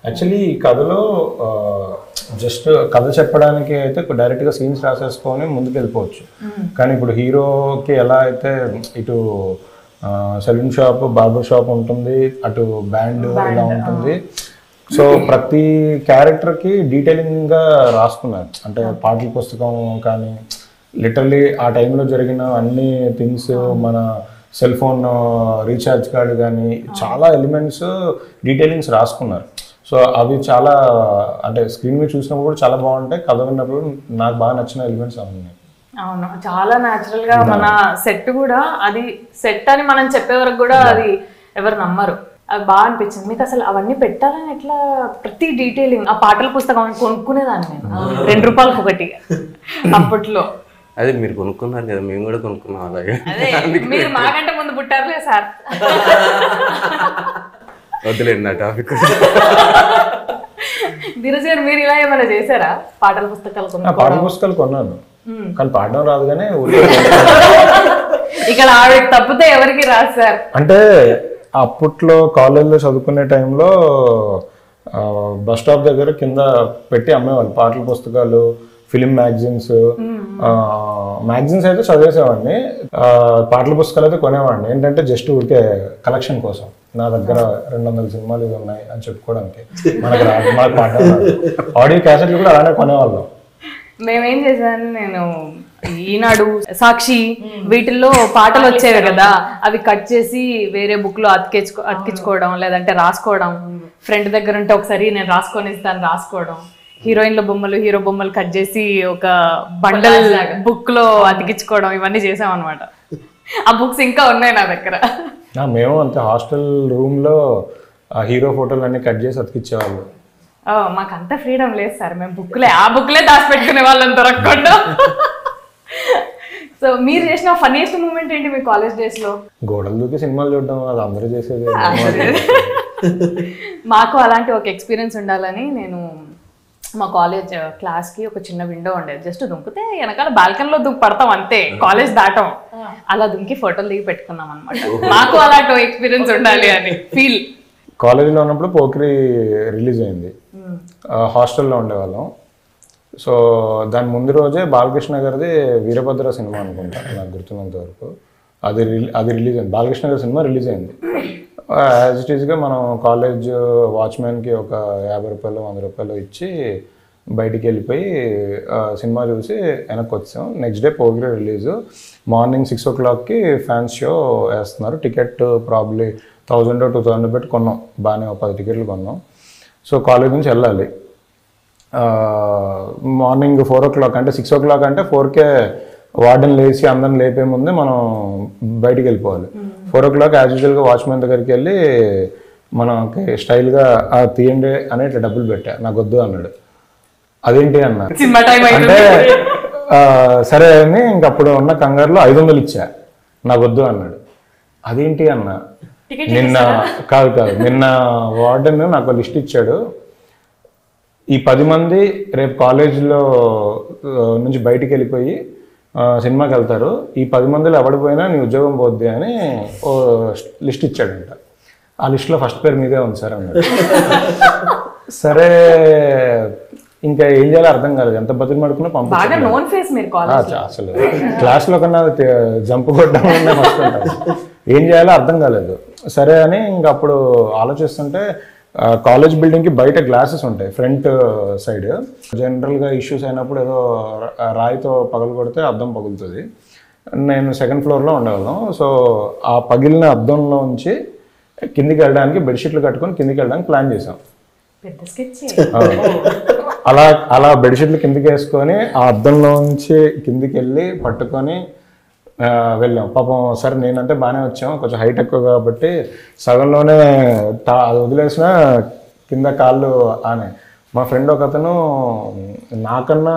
Speaker 2: యాక్చువల్లీ ఈ కథలో జస్ట్ కథ చెప్పడానికి అయితే డైరెక్ట్గా సీన్స్ రాసేసుకొని ముందుకు వెళ్ళిపోవచ్చు. కానీ ఇప్పుడు హీరోకి ఎలా అయితే ఇటు సెలూన్ షాప్, బార్బర్ షాప్ ఉంటుంది, అటు బ్యాండ్ ఇలా ఉంటుంది. సో ప్రతి క్యారెక్టర్కి డీటెయిలింగ్గా రాసుకున్నారు. అంటే పాటల పుస్తకం కానీ లిటరలీ ఆ టైంలో జరిగిన అన్ని థింగ్స్, మన సెల్ ఫోన్ రీఛార్జ్ కార్డు కానీ చాలా ఎలిమెంట్స్ డీటెయిలింగ్స్ రాసుకున్నారు. సో అవి చాలా అంటే స్క్రీన్ మీద చూసినప్పుడు కూడా చాలా బాగుంటాయి, కథ విన్నప్పుడు నాకు బాగా నచ్చిన ఎలిమెంట్స్ అవి ఉన్నాయి.
Speaker 1: అవును, చాలా న్యాచురల్ గా మన సెట్ కూడా, అది సెట్ అని మనం చెప్పే వరకు కూడా అది ఎవరు నమ్మరు. అది బాగా అనిపించింది. మీకు అసలు అవన్నీ పెట్టాలని ఎట్లా, ప్రతి డీటెయిలింగ్, ఆ పాటల పుస్తకం కొనుక్కునేదాన్ని నేను, 2 రూపాయలకు ఒకటి అప్పట్లో.
Speaker 3: అదే మీరు కొనుక్కున్నారు కదా, మేము కూడా కొనుక్కున్నాం అలాగే.
Speaker 1: మీరు మాకంటే ముందు పుట్టారులే సార్.
Speaker 3: వద్దులేండి నా టాపిక్.
Speaker 1: ధీరజ్ గారు మీరు ఇలా ఏమైనా చేశారా? పాటల పుస్తకాలు
Speaker 2: కొన్నాను కానీ పాడడం రాదు. కానీ
Speaker 1: ఇక్కడ ఆవిడ తప్పితే ఎవరికి రాదు సార్.
Speaker 2: అంటే అప్పట్లో కాలేజ్లో చదువుకునే టైంలో బస్ స్టాప్ దగ్గర కింద పెట్టి అమ్మేవాళ్ళు పాటల పుస్తకాలు, ఫిలిం మ్యాగజైన్స్ అయితే చదివేసేవాడిని, పాటల పుస్తకాలు అయితే కొనేవాడిని. ఏంటంటే జస్ట్ ఊరికే కలెక్షన్ కోసం, నా దగ్గర 200 సినిమాలు ఇది ఉన్నాయి అని చెప్పుకోవడానికి. మనకు పాడడం ఆడియో క్యాసెట్లు కూడా అలానే కొనేవాళ్ళం.
Speaker 1: మేమేం చేశాను, నేను ఈనాడు, సాక్షి వీటిల్లో పాటలు వచ్చేవి కదా, అవి కట్ చేసి వేరే బుక్ లో అతికించుకోవడం, లేదంటే రాసుకోవడం. ఫ్రెండ్ దగ్గర ఉంటే ఒకసారి నేను రాసుకొని ఇస్తాను, రాసుకోవడం. హీరోయిన్ల బొమ్మలు, హీరో బొమ్మలు కట్ చేసి ఒక బండల్ బుక్ లో అతికించుకోవడం, ఇవన్నీ చేసాం అనమాట. ఆ బుక్స్ ఇంకా ఉన్నాయి నా దగ్గర.
Speaker 2: మేము అంతే హాస్టల్ రూమ్లో హీరో ఫోటోలు అన్ని కట్ చేసి అతికిచ్చేవాళ్ళు.
Speaker 1: మాకు అంత ఫ్రీడమ్ లేదు సార్, మేము బుక్లే దాచిపెట్టుకునే వాళ్ళని దొరకకుండా. సో మీరు చేసిన ఫన్నీయెస్ట్ మూమెంట్ ఏంటి మీ కాలేజ్ డేస్ లో?
Speaker 2: గోడలు దూకి సినిమాలు చూడడం, అది అందరూ చేసేది.
Speaker 1: మాకు అలాంటి ఒక ఎక్స్పీరియన్స్ ఉండాలని నేను మా కాలేజ్ క్లాస్కి ఒక చిన్న విండో ఉండేది, జస్ట్ దుంకితే వెనకాల బాల్కనీలో దుంకి పడతాం అంతే, కాలేజ్ దాటం. అలా దుంకి ఫోటోలు దిగి పెట్టుకున్నాం అనమాట. మాకు అలాంటి ఎక్స్పీరియన్స్ ఉండాలి అని ఫీల్.
Speaker 2: కాలేజీలో ఉన్నప్పుడు పోకిరి రిలీజ్ అయింది, హాస్టల్లో ఉండేవాళ్ళం. సో దాని ముందు రోజే బాలకృష్ణ గారిది వీరభద్ర సినిమా అనుకుంటా నాకు గుర్తున్నంత వరకు, అది రిలీజ్ అయింది. బాలకృష్ణ గారి సినిమా రిలీజ్ అయింది. యాజ్ ఇట్ ఈస్గా మనం కాలేజ్ వాచ్మెన్కి ఒక 50 రూపాయలు 100 రూపాయలు ఇచ్చి బయటికి వెళ్ళిపోయి సినిమా చూసి వెనక్కి వచ్చాం. Next day పోగిరి release, morning 6 o'clockకి fans show వేస్తున్నారు. టికెట్ ప్రాబ్లీ 1000 or 2000 పెట్టి కొన్నాం, బాగానే 10 టికెట్లు కొన్నాం. సో కాలేజ్ నుంచి వెళ్ళాలి. మార్నింగ్ 4 o'clock అంటే 6 o'clock అంటే 4కే వార్డెన్ లేచి అందరిని లేపే ముందే మనం బయటికి వెళ్ళిపోవాలి. 4 o'clock యాజ్ యూజువల్గా వాచ్మెన్ దగ్గరికి వెళ్ళి మనకి స్టైల్గా తీయండి అని ఇట్లా డబ్బులు పెట్టా, నాకు వద్దు అన్నాడు. అదేంటి అన్న అంటే సరే అని ఇంకప్పుడు ఉన్న కంగారులో 500 ఇచ్చా, నాకు వద్దు అన్నాడు. అదేంటి అన్న, నిన్న వార్డెన్ నాకు లిస్ట్ ఇచ్చాడు, ఈ 10 మంది రేపు కాలేజీలో నుంచి బయటికి వెళ్ళిపోయి సినిమాకి వెళ్తారు, ఈ 10 మందిలో ఎవడిపోయినా నీ ఉద్యోగం పోద్ది అని ఓ లిస్ట్ ఇచ్చాడంట. ఆ లిస్ట్లో ఫస్ట్ పేరు మీదే ఉంది సార్ అన్నాడు. సరే ఇంకా ఏం చేయాలో అర్థం కాలేదు, ఎంత బతులు పడుకున్నా పంపించాను. అసలు క్లాస్లో కన్నా జంప్ కొట్టడం మస్తుంటారు, ఏం చేయాలో అర్థం కాలేదు. సరే అని ఇంకా అప్పుడు ఆలోచిస్తుంటే కాలేజ్ బిల్డింగ్కి బయట గ్లాసెస్ ఉంటాయి ఫ్రంట్ సైడ్. జనరల్గా ఇష్యూస్ అయినప్పుడు ఏదో రాయితో పగలు కొడితే అద్దం పగులుతుంది. నేను 2nd floorలో ఉండేవాళ్ళం. సో ఆ పగిలిన అద్దంలో ఉంచి కిందికి బెడ్షీట్లు కట్టుకొని కిందికి వెళ్ళడానికి ప్లాన్ చేసాం. అలా బెడ్షీట్లు కిందికి వేసుకొని ఆ అద్దంలో ఉంచి కిందికి వెళ్ళి పట్టుకొని వెళ్ళాం. పాపం సరే నేనంటే బాగానే వచ్చాం, కొంచెం హైట్ ఎక్కువ కాబట్టి సగంలోనే అది వదిలేసిన కింద కాళ్ళు ఆనే. మా ఫ్రెండ్ ఒక అతను నాకన్నా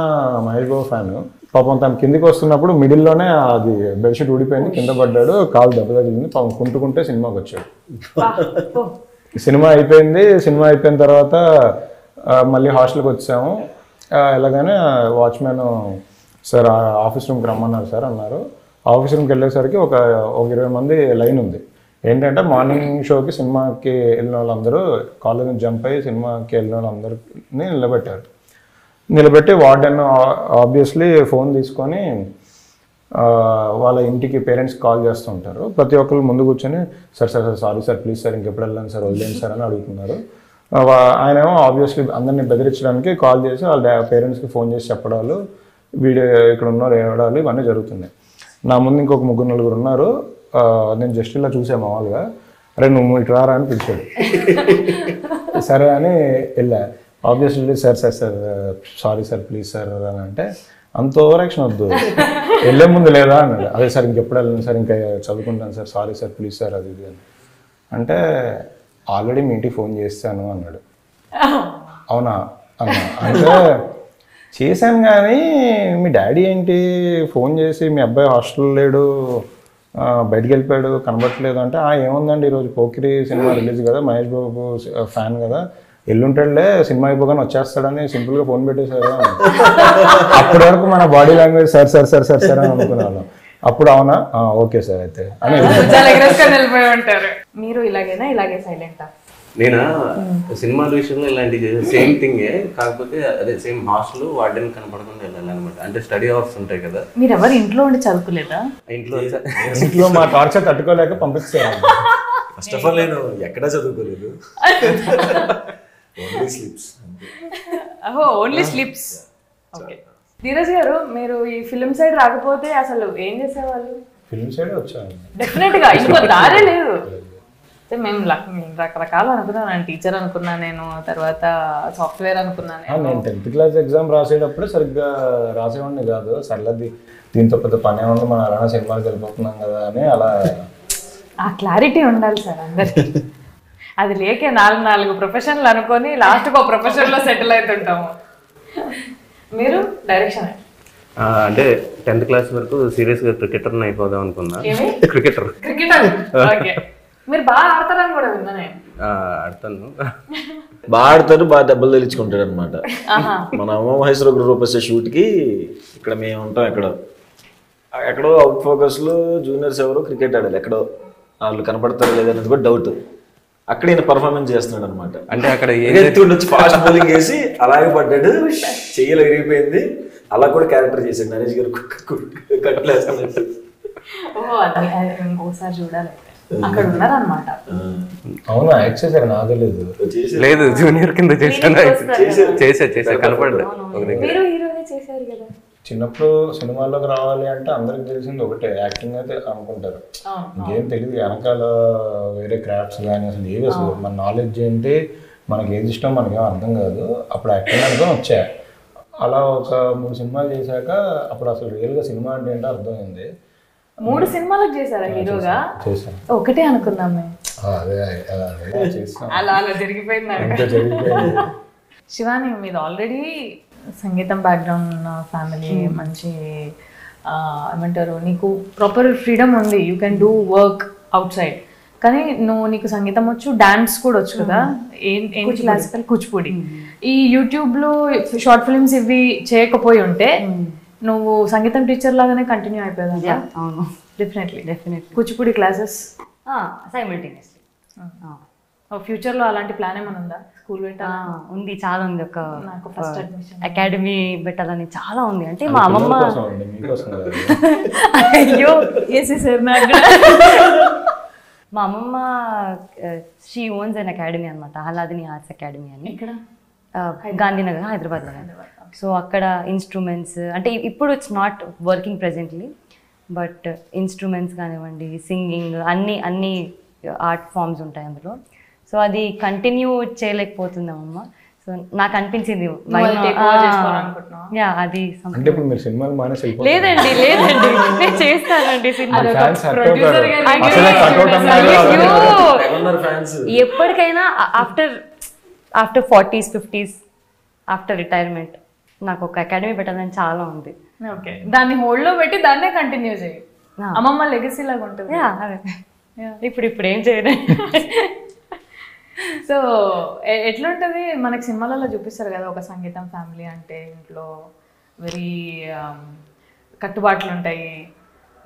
Speaker 2: మహేష్ బాబు ఫ్యాన్, పాపం తను కిందికి వస్తున్నప్పుడు మిడిల్లోనే అది బెడ్షీట్ ఊడిపోయింది, కింద పడ్డాడు, కాలు దెబ్బ తగిలింది. పాపం కుంటుకుంటే సినిమాకి వచ్చాడు. సినిమా అయిపోయిన తర్వాత మళ్ళీ హాస్టల్కి వచ్చాము. ఎలాగైనా వాచ్మెన్ సార్ ఆఫీస్ రూమ్కి రమ్మన్నారు సార్ అన్నారు. ఆఫీస్ రూమ్కి వెళ్ళేసరికి ఒక 20 మంది లైన్ ఉంది. ఏంటంటే మార్నింగ్ షోకి సినిమాకి వెళ్ళిన వాళ్ళందరూ కాలేజ్ నుంచి జంప్ అయ్యి సినిమాకి వెళ్ళిన వాళ్ళందరినీ నిలబెట్టి వార్డెన్ ఆబ్వియస్లీ ఫోన్ తీసుకొని వాళ్ళ ఇంటికి పేరెంట్స్కి కాల్ చేస్తుంటారు. ప్రతి ఒక్కరు ముందు కూర్చొని sir sorry sir please sir ఇంకెప్పుడు వెళ్ళండి సార్ వదిలేండి సార్ అని అడుగుతున్నారు. ఆయన ఏమో ఆబ్వియస్లీ అందరినీ బెదిరించడానికి కాల్ చేసి వాళ్ళ పేరెంట్స్కి ఫోన్ చేసి చెప్పడాలు, వీడియో ఇక్కడ ఉన్నారు ఏడాలు, ఇవన్నీ జరుగుతున్నాయి. నా ముందు ఇంకొక 3-4 ఉన్నారు. నేను జస్ట్ ఇలా చూసా మామూలుగా, అరే నువ్వు ఇటు రారా అని పిలిచాడు. సరే అని వెళ్ళా. Obviously sir sorry sir please sir అని అంటే, అంత ఓవరాక్షన్ వద్దు, వెళ్ళే ముందు లేదా అన్నాడు. అదే సార్ ఇంకెప్పుడు వెళ్ళను సార్, ఇంకా చదువుకుంటాను sir, sorry sir please sir అది ఇది అని అంటే, ఆల్రెడీ మీ ఇంటికి ఫోన్ చేస్తాను అన్నాడు. అవునా అన్నా అంటే చేశాను, కానీ మీ డాడీ ఏంటి ఫోన్ చేసి మీ అబ్బాయి హాస్టల్లో లేడు, బయటికి వెళ్ళిపోయాడు, కనబట్టలేదు అంటే, ఏముందండి ఈరోజు పోకిరి సినిమా రిలీజ్ కదా, మహేష్ బాబు ఫ్యాన్ కదా, ఎల్లుంటాడులే సినిమా అయిపోగానే వచ్చేస్తాడని సింపుల్గా ఫోన్ పెట్టేశారు. అప్పటి వరకు మన body language sir sir sir sir sir అని అనుకున్నాను. అప్పుడు అవునా ఓకే సార్ అయితే అని
Speaker 1: మీరు ఇలాగే సైలెంటా?
Speaker 3: నేను సినిమాల విషయంలో ఇలాంటి సేమ్ థింగే, కాకపోతే అదే సేమ్ హాస్టల్ వార్డెన్ కనపడకుండా వెళ్ళాలన్నమాట. అంటే స్టడీ అవర్స్ ఉంటాయి కదా.
Speaker 1: మీరు ఎవరు ఇంట్లో ఉండి చదువుకోలేదా?
Speaker 2: ఇంట్లో మా టార్చర్ తట్టుకోలేక పంపిస్తాను.
Speaker 4: ఫస్ట్ ఆఫ్ ఆల్ నేను ఎక్కడా చదువుకోలేదు,
Speaker 1: ఓన్లీ స్లిప్స్. ఓకే ధీరజ్ గారు, మీరు ఈ ఫిల్మ్ సైడ్ రాకపోతే అసలు ఏం చేసేవాళ్ళు?
Speaker 2: ఫిల్మ్ సైడ్ వచ్చాను
Speaker 1: డెఫినెట్ గా, ఇంకో దారే లేదు. మేము రకరకాలు అనుకున్నాను, టీచర్ అనుకున్నా, నేను తర్వాత సాఫ్ట్వేర్ అనుకున్నాను.
Speaker 2: నేను 10th class ఎగ్జామ్ రాసేటప్పుడు సరిగ్గా రాసేవాడిని కాదు. సర్లది దీంతో పెద్ద పని ఏమన్నా మనం అలానే సినిమాకి వెళ్ళిపోతున్నాం కదా అని అలా
Speaker 1: ఆ క్లారిటీ ఉండాలి సార్ అందరికి. అది లేకే 4 ప్రొఫెషన్లు అనుకొని లాస్ట్కి ఒక ప్రొఫెషన్లో సెటిల్ అవుతుంటాము. మీరు డైరెక్షన్
Speaker 3: అంటే 10th క్లాస్ వరకు సీరియస్గా క్రికెటర్ అయిపోదాం అనుకున్నా. Cricketer
Speaker 1: okay. మీరు బాగా ఆడతారని కూడా విన్నా నేను.
Speaker 3: ఆడతాను.
Speaker 4: బాగా ఆడతారు, బాగా దెబ్బలు తెచ్చుకుంటాడు అనమాట. మన అమ్మ మహేశ్వర గ్రూప్ వచ్చే షూట్కి ఇక్కడ మేము ఉంటాం. ఎక్కడో అవుట్ ఫోకస్లో జూనియర్స్ ఎవరో క్రికెట్ ఆడాలి, ఎక్కడో వాళ్ళు కనపడతారు లేదనేది కూడా డౌట్. అక్కడ ఈయన పర్ఫార్మెన్స్ చేస్తున్నాడు అనమాట. అంటే అక్కడ ఎత్తుండొచ్చి ఫాస్ట్ బౌలింగ్ వేసి అలాగే పడ్డాడు, చెయ్యలు విరిగిపోయింది. అలా కూడా క్యారెక్టర్ చేశాడు నరేష్ గారు కట్లేసుకున్నట్టు.
Speaker 1: ఇంకోసారి చూడాలి. అక్కడ ఉన్నారనమాట.
Speaker 2: అవునా యాక్ట్ చేశారు? నాకు తెలియదు.
Speaker 3: లేదు, జూనియర్ కింద చేశాను. చేసా కనపడ్డా.
Speaker 1: మీరు హీరోగా చేశారు కదా.
Speaker 2: చిన్నప్పుడు సినిమాల్లోకి రావాలి అంటే అందరికి తెలిసింది ఒకటే, యాక్టింగ్ అయితే అనుకుంటారు. ఇంకేం తెలియదు వెనకాల వేరే క్రాఫ్ట్స్ కానీ అసలు ఏవి, అసలు మన నాలెడ్జ్ ఏంటి, మనకి ఏది ఇష్టం మనకేం అర్థం కాదు. అప్పుడు యాక్టింగ్ అనుకొని వచ్చా. అలా ఒక 3 సినిమాలు చేశాక అప్పుడు అసలు రియల్గా సినిమా అంటే ఏంటో అర్థమైంది.
Speaker 1: 3 సినిమాలకు చేశారా హీరోగా?
Speaker 2: చేశాను.
Speaker 1: ఒకటే అనుకున్నాం మేము.
Speaker 2: అదే చేస్తాం.
Speaker 1: అలా జరిగిపోయింది. శివాని, మీది ఆల్రెడీ సంగీతం బ్యాక్గ్రౌండ్ ఉన్న ఫ్యామిలీ, మంచి ఏమంటారు, నీకు ప్రాపర్ ఫ్రీడమ్ ఉంది, you can do work out side. కానీ నీకు సంగీతం వచ్చు, డాన్స్ కూడా వచ్చు కదా. ఏంటి క్లాసికల్, కూచిపూడి. ఈ యూట్యూబ్లో షార్ట్ ఫిల్మ్స్ ఇవి చేయకపోయి ఉంటే నువ్వు సంగీతం టీచర్ లాగానే కంటిన్యూ అయిపోయింది.
Speaker 5: అవును,
Speaker 1: డెఫినెట్లీ. Kuchipudi classes
Speaker 5: simultaneously.
Speaker 1: ఫ్యూచర్లో అలాంటి ప్లాన్ ఏమైనా ఉందా? స్కూల్
Speaker 5: ఉంది, చాలా ఉంది. ఒక
Speaker 1: నాకు ఫస్ట్ అడ్మిషన్
Speaker 5: అకాడమీ పెట్టాలని చాలా ఉంది. అంటే మా అమ్మమ్మ
Speaker 1: అయ్యో వేసేసారు నాకు.
Speaker 5: మా అమ్మమ్మ షీ ఓన్స్ అన్ అకాడమీ అనమాట, ఆహ్లాదిని ఆర్ట్స్ అకాడమీ అని. ఇక్కడ గాంధీనగర్, హైదరాబాద్లో. సో అక్కడ ఇన్స్ట్రుమెంట్స్ అంటే ఇప్పుడు it's not working presently, but instruments కానివ్వండి, సింగింగ్, అన్ని ఆర్ట్ ఫామ్స్ ఉంటాయి అందులో. సో అది కంటిన్యూ చేయలేకపోతుందమ్మమ్మ. సో నాకు అనిపించింది అది. లేదండి నేను చేస్తానండి సినిమా. ఎప్పటికైనా after 40s 50s after retirement నాకు ఒక అకాడమీ పెట్టాలని చాలా ఉంది.
Speaker 1: ఓకే, దాన్ని హోల్డ్ లో పెట్టి దాన్నే కంటిన్యూ చేయి. అమ్మమ్మ లెగసీ లాగా ఉంటుంది.
Speaker 5: ఇప్పుడు ఏం చేయలేదు.
Speaker 1: సో ఎట్లుంటుంది, మనకి సినిమాలలో చూపిస్తారు కదా ఒక సంగీతం ఫ్యామిలీ అంటే ఇంట్లో వెరీ కట్టుబాట్లు ఉంటాయి,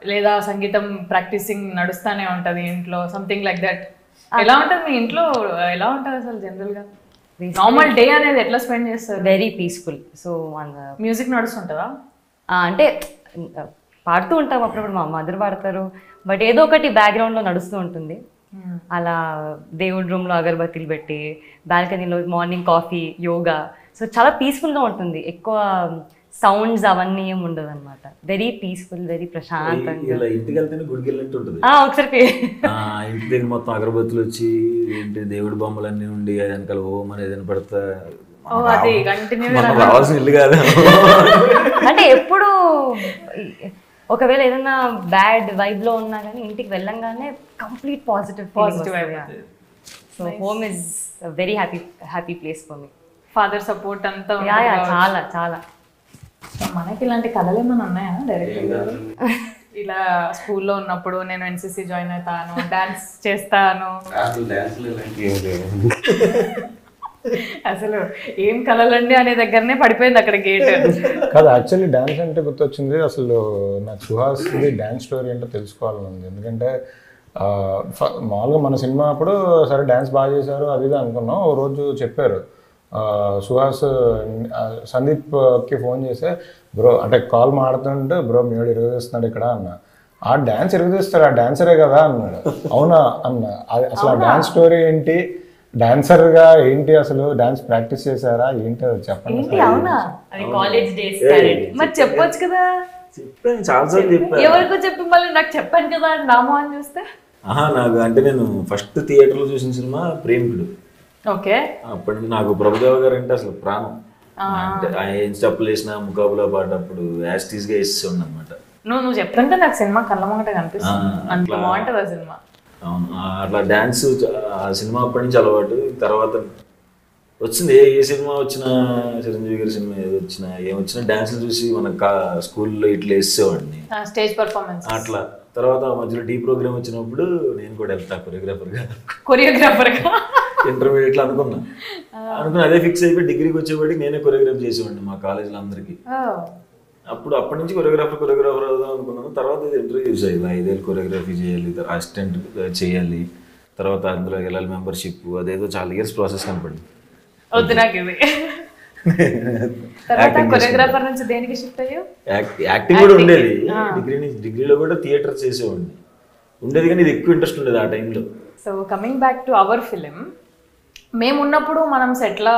Speaker 1: లేదా సంగీతం ప్రాక్టీసింగ్ నడుస్తూనే ఉంటుంది ఇంట్లో, సంథింగ్ లైక్ దట్. ఎలా ఉంటుంది మీ ఇంట్లో? ఎలా ఉంటుంది అసలు జనరల్గా నార్మల్ డే అనేది ఎట్లా స్పెండ్ చేస్తారు?
Speaker 5: Very peaceful. సో
Speaker 1: మ్యూజిక్ నడుస్తుంటుందా?
Speaker 5: అంటే పాడుతూ ఉంటాం అప్పుడప్పుడు, మా మదర్ పాడతారు, బట్ ఏదో ఒకటి బ్యాక్గ్రౌండ్లో నడుస్తూ ఉంటుంది. అలా దేవుడి రూమ్లో అగరబత్తీలు పెట్టి, బాల్కనీలో మార్నింగ్ కాఫీ, యోగా. సో చాలా పీస్ఫుల్గా ఉంటుంది. ఎక్కువ సౌండ్స్ అవన్నీ ఏమి ఉండదు అనమాట. వెరీ పీస్ఫుల్, వెరీ ప్రశాంతంగా.
Speaker 4: ఇంటికి వెళ్తేనే గుడికి వెళ్ళినట్టు ఉంటుంది.
Speaker 5: ఒకసారి
Speaker 4: ఇంటి దగ్గర మొత్తం అగరబత్తులు వచ్చి ఏంటి దేవుడి బొమ్మలు అన్నీ ఉండి వెనకాల ఓం అనేది పడతా రావాల్సిన ఇల్లు కాదు.
Speaker 5: అంటే ఎప్పుడు ఒకవేళ ఏదైనా బ్యాడ్ వైబ్ లో ఉన్నా కానీ ఇంటికి వెళ్ళంగానే complete positive. So home is very happy place for me.
Speaker 1: Father support అంతా
Speaker 5: చాలా చాలా.
Speaker 1: మనకి ఇలాంటి కళలు ఏమైనా ఉన్నాయా డైరెక్ట్గా? ఇలా స్కూల్లో ఉన్నప్పుడు నేను ఎన్సీసీ జాయిన్ అవుతాను, డాన్స్ చేస్తాను, అసలు ఏం కళలండి అనే దగ్గరనే పడిపోయింది అక్కడ గేట్.
Speaker 2: కాదు, యాక్చువల్లీ డాన్స్ అంటే గుర్తొచ్చింది. అసలు నాకు సుహాస్ డాన్స్ స్టోరీ ఏంటో తెలుసుకోవాలని ఉంది. ఎందుకంటే మామూలుగా మన సినిమా అప్పుడు సరే డాన్స్ బాగా చేశారు అది ఇది అనుకున్నాం. ఓ రోజు చెప్పారు సుహాస్ సందీప్కి ఫోన్ చేస్తే, బ్రో అంటే కాల్ మాడుతుంటే, బ్రో మీడు ఇరగదీస్తున్నాడు ఇక్కడ అన్న. ఆ డాన్స్ ఇరగదీస్తారు, ఆ డాన్సరే కదా అన్నాడు. అవునా అన్న. అసలు ఆ డాన్స్ స్టోరీ ఏంటి, డాన్సర్గా ఏంటి, అసలు డాన్స్ ప్రాక్టీస్ చేశారా ఏంటో చెప్పండి.
Speaker 1: అవునా,
Speaker 5: కాలేజ్ డేస్
Speaker 1: మరి చెప్పొచ్చు కదా.
Speaker 4: చెప్పాను చాలాసార్లు చెప్పాను.
Speaker 1: ఎవరికో చెప్పి మళ్ళీ నాకు చెప్పాను కదా నామో అని చూస్తే.
Speaker 4: నాకు అంటే నేను ఫస్ట్ థియేటర్లో చూసిన సినిమా ప్రేమికుడు.
Speaker 1: ఓకే,
Speaker 4: అప్పటి నాకు ప్రభుదేవ గారు అంటే అసలు ప్రాణం. అంటే ఆయన స్టెప్పులు వేసిన ముకాబులా పాటప్పుడు యాస్టీస్గా వేసేవాడిని అనమాట.
Speaker 1: నువ్వు చెప్తుంటే నాకు సినిమా కళ్ళ ముంగట కనిపిస్తుంది. అంత బాగుంటుంది ఆ సినిమా.
Speaker 4: అవును అట్లా డ్యాన్స్ ఆ సినిమా అప్పటి నుంచి అలవాటు. తర్వాత వచ్చింది ఏ సినిమా వచ్చినా, చిరంజీవి గారి సినిమా ఏది వచ్చినా ఏమొచ్చినా డాన్స్లు చూసి మన స్కూల్లో ఇట్లా వేసేవాడిని
Speaker 1: స్టేజ్ పర్ఫార్మెన్స్
Speaker 4: అట్లా. తర్వాత మధ్యలో డీ ప్రోగ్రామ్ వచ్చినప్పుడు నేను కూడా వెళ్తా
Speaker 1: కొరియోగ్రాఫర్గా
Speaker 4: ఇంటర్మీడియట్లో అనుకున్నా అదే ఫిక్స్ అయిపోయి డిగ్రీకి వచ్చేవాడికి నేనే కొరియోగ్రాఫ్ చేసేవాడిని మా కాలేజీలో అందరికీ. అప్పటి నుంచి కొరియోగ్రాఫర్ అవుదాం అనుకున్నాను. తర్వాత ఇంటర్వ్యూ చూసాయి 5 ఏళ్ళు కొరియోగ్రఫీ చేయాలి, అసిస్టెంట్ చేయాలి, తర్వాత అందులో వెళ్ళాలి మెంబర్షిప్, అదేదో చాలా ఇయర్స్ ప్రాసెస్ కనపడింది.
Speaker 1: వద్దు నాకు ఇది. తర్వాత కొరియోగ్రాఫర్ నుంచి దేనికి షిఫ్ట్ అయ్యో?
Speaker 4: యాక్టింగ్ కూడా ఉండేది. డిగ్రీలో కూడా థియేటర్ చేసేవాడిని ఉండేది, కానీ ఇది ఎక్కువ ఇంట్రెస్ట్ ఉండేది ఆ టైంలో.
Speaker 1: So coming back to our film, మేము ఉన్నప్పుడు మనం సెట్లో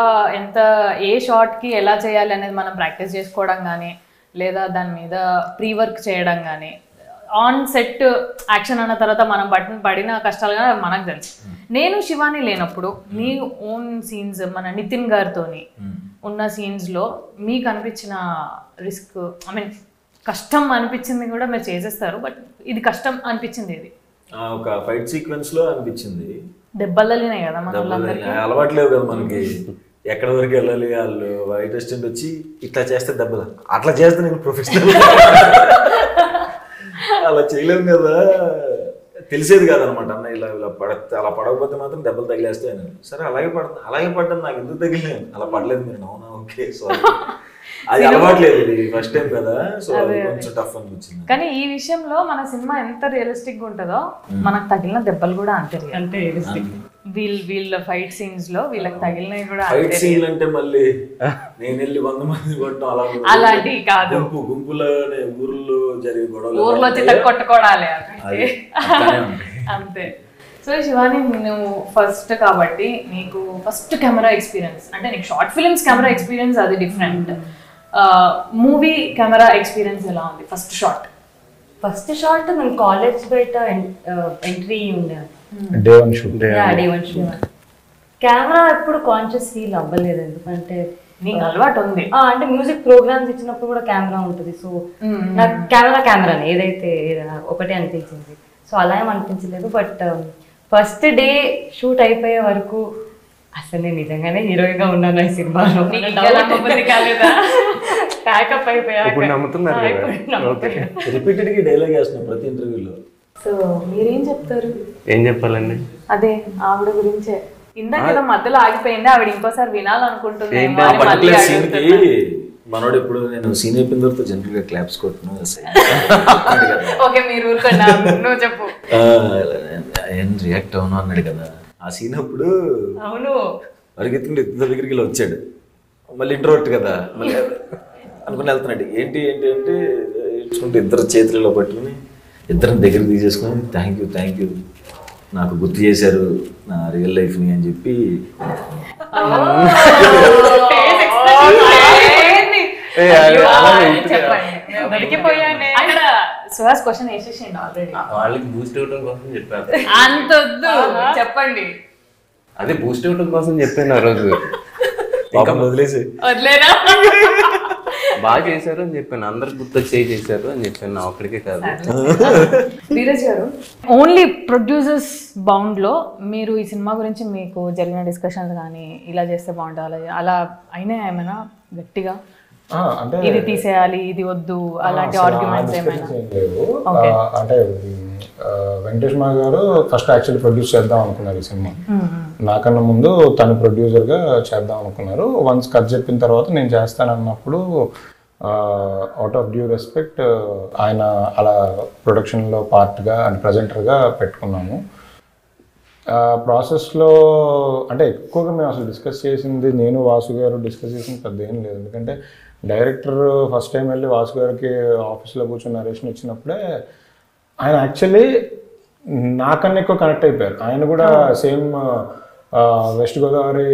Speaker 1: ఏ షార్ట్కి ఎలా చేయాలి అనేది మనం ప్రాక్టీస్ చేసుకోవడం కానీ, లేదా దాని మీద ప్రీ వర్క్ చేయడం కానీ, ఆన్ సెట్ యాక్షన్ అన్న తర్వాత మనం పడిన కష్టాలు కానీ మనకు తెలుసు. నేను శివాని లేనప్పుడు మీ ఓన్ సీన్స్, మన నితిన్ గారితోని ఉన్న సీన్స్లో మీకు అనిపించిన రిస్క్, ఐ మీన్ కష్టం అనిపించింది కూడా మీరు చేసేస్తారు, బట్ ఇది కష్టం అనిపించింది ఇది
Speaker 4: ఒక ఫైట్ సీక్వెన్స్ లో అనిపించింది.
Speaker 1: దెబ్బలనే కదా మన
Speaker 4: అలవాట్లేవు కదా మనకి, ఎక్కడ వరకు వెళ్ళాలి. వాళ్ళు వైట్ అసిస్టెంట్ వచ్చి ఇట్లా చేస్తే దెబ్బలు, అట్లా చేస్తే నేను ప్రొఫెషనల్ అలా చేయలేము కదా, తెలిసేది కాదనమాట. అన్న ఇలా అలా పడకపోతే మాత్రం దెబ్బలు తగిలేస్తాయి. సరే అలాగే పడ్డాను, నాకు ఎందుకు తగిలేదు, అలా పడలేదు మీరు. అవునా, ఓకే సారీ. అది అలవాట్లేదు, ఫస్ట్ టైం కదా, సో కొంచెం టఫ్ అనిపించింది.
Speaker 1: కానీ ఈ విషయంలో మన సినిమా ఎంత రియలిస్టిక్ గా ఉంటుందో మనకు తగిలిన దెబ్బలు కూడా అంతే రియలిస్టిక్. వీళ్ళ ఫైట్ సీన్స్ లో వీళ్ళకి తగిలినవి కూడా
Speaker 4: ఫైట్ సీన్ అంటే మళ్ళీ నేను వెళ్ళి 100 మంది కొట్టడం
Speaker 1: అలాంటి కాదు,
Speaker 4: గుంపులోనే ఊర్లో జరిగే గొడవలు,
Speaker 1: ఊర్లో చిత్త కొట్టుకోవడాలి అంతే. సో శివాని, నువ్వు ఫస్ట్ కాబట్టి నీకు ఫస్ట్ కెమెరా ఎక్స్పీరియన్స్ అంటే నీకు షార్ట్ ఫిల్మ్స్ కెమెరా ఎక్స్పీరియన్స్ అది డిఫరెంట్. మూవీ కెమెరా ఎక్స్పీరియన్స్ ఎలా ఉంది? ఫస్ట్ షాట్ నేను కాలేజ్ బయట ఎంట్రీ ఉండే
Speaker 2: డే వన్ షూట్.
Speaker 5: కెమెరా ఎప్పుడు కాన్షియస్ ఫీల్ అవ్వలేదు, ఎందుకంటే
Speaker 1: నీకు అలవాటు ఉంది.
Speaker 5: అంటే మ్యూజిక్ ప్రోగ్రామ్స్ ఇచ్చినప్పుడు కూడా కెమెరా ఉంటుంది. సో నాకు కెమెరాని ఏదైతే ఒకటే అనిపించింది. సో అలా ఏం అనిపించలేదు. బట్ ఫస్ట్ డే షూట్ అయిపోయే వరకు అసలు నేను నిజంగానే హీరోయిన్ గా ఉన్నాను ఈ సినిమాలో. ప్యాకప్
Speaker 4: రిపీటెడ్ గా డైలాగ్ వేస్తున్నాం ప్రతి ఇంటర్వ్యూలో.
Speaker 1: సో మీరేం చెప్తారు?
Speaker 3: ఏం చెప్పాలండి?
Speaker 1: అదే ఆవిడ గురించే. ఇందాక మధ్యలో ఆగిపోయింది, ఆవిడ ఇంకోసారి వినాలనుకుంటుంది.
Speaker 4: మనోడు ఇప్పుడు నేను సీన్ అయిపోయిన తర్వాత జనరల్ గా క్లాప్స్ కొట్టును.
Speaker 1: ఓకే, మీరు ఊరుకోండి, నువ్వు చెప్పు.
Speaker 4: ఏం రియాక్ట్ అవును అన్నాడు కదా ఆ సీన్ అప్పుడు.
Speaker 1: అవును,
Speaker 4: పరిగెత్తుకుంటే ఇద్దరు దగ్గరికి వచ్చాడు. మళ్ళీ ఇంట్రోవర్ట్ కదా, మళ్ళీ అనుకుని వెళ్తున్నాడు. ఏంటి అంటే ఇచ్చుకుంటే ఇద్దరు చేతులలో పట్టుకుని ఇద్దరిని దగ్గరికి తీసేసుకుని థ్యాంక్ యూ నాకు గుర్తు చేశారు నా రియల్ లైఫ్ని అని చెప్పి.
Speaker 1: సుహాస్ క్వశ్చన్ వేసేసిండు ఆల్రెడీ.
Speaker 3: వాళ్ళకి బూస్ట్ ఇవ్వడం కోసం చెప్పారు.
Speaker 1: అంత వద్దు, చెప్పండి.
Speaker 3: అదే బూస్ట్ ఇవ్వడం కోసం చెప్పాను ఆ రోజు.
Speaker 1: వదిలేనా?
Speaker 3: బాగా చేశారు అని చెప్పాను, అందరికి గుర్తొచ్చి చేశారు అని చెప్పాను, నా ఒక్కడికే కాదు.
Speaker 1: ధీరజ్ గారు, ఓన్లీ ప్రొడ్యూసర్స్ బౌండ్ లో మీరు ఈ సినిమా గురించి మీకు జరిగిన డిస్కషన్స్ కానీ ఇలా చేస్తే బాగుంటుంది అలా అయినా ఏమైనా గట్టిగా
Speaker 2: అంటే
Speaker 1: ఇది తీసేయాలి ఇది వద్దు అలాంటి ఆర్గ్యుమెంట్స్ ఏమైనా?
Speaker 2: అంటే వెంకటేష్ మా గారు ఫస్ట్ యాక్చువల్లీ ప్రొడ్యూస్ చేద్దాం అనుకున్నారు ఈ సినిమా. నాకన్నా ముందు తను ప్రొడ్యూసర్గా చేద్దాం అనుకున్నారు. వన్స్ కథ చెప్పిన తర్వాత నేను చేస్తానన్నప్పుడు అవుట్ ఆఫ్ డ్యూ రెస్పెక్ట్ ఆయన అలా ప్రొడక్షన్లో పార్ట్గా అండ్ ప్రజెంటర్గా పెట్టుకున్నాము. ప్రాసెస్లో అంటే ఎక్కువగా మేము అసలు డిస్కస్ చేసింది, నేను వాసు గారు డిస్కస్ చేసింది పెద్ద ఏం లేదు. ఎందుకంటే డైరెక్టర్ ఫస్ట్ టైం వెళ్ళి వాసు గారికి ఆఫీస్లో కూర్చొని నరేషన్ ఇచ్చినప్పుడే ఆయన యాక్చువల్లీ నాకన్నా ఎక్కువ కనెక్ట్ అయిపోయారు. ఆయన కూడా సేమ్ వెస్ట్ గోదావరి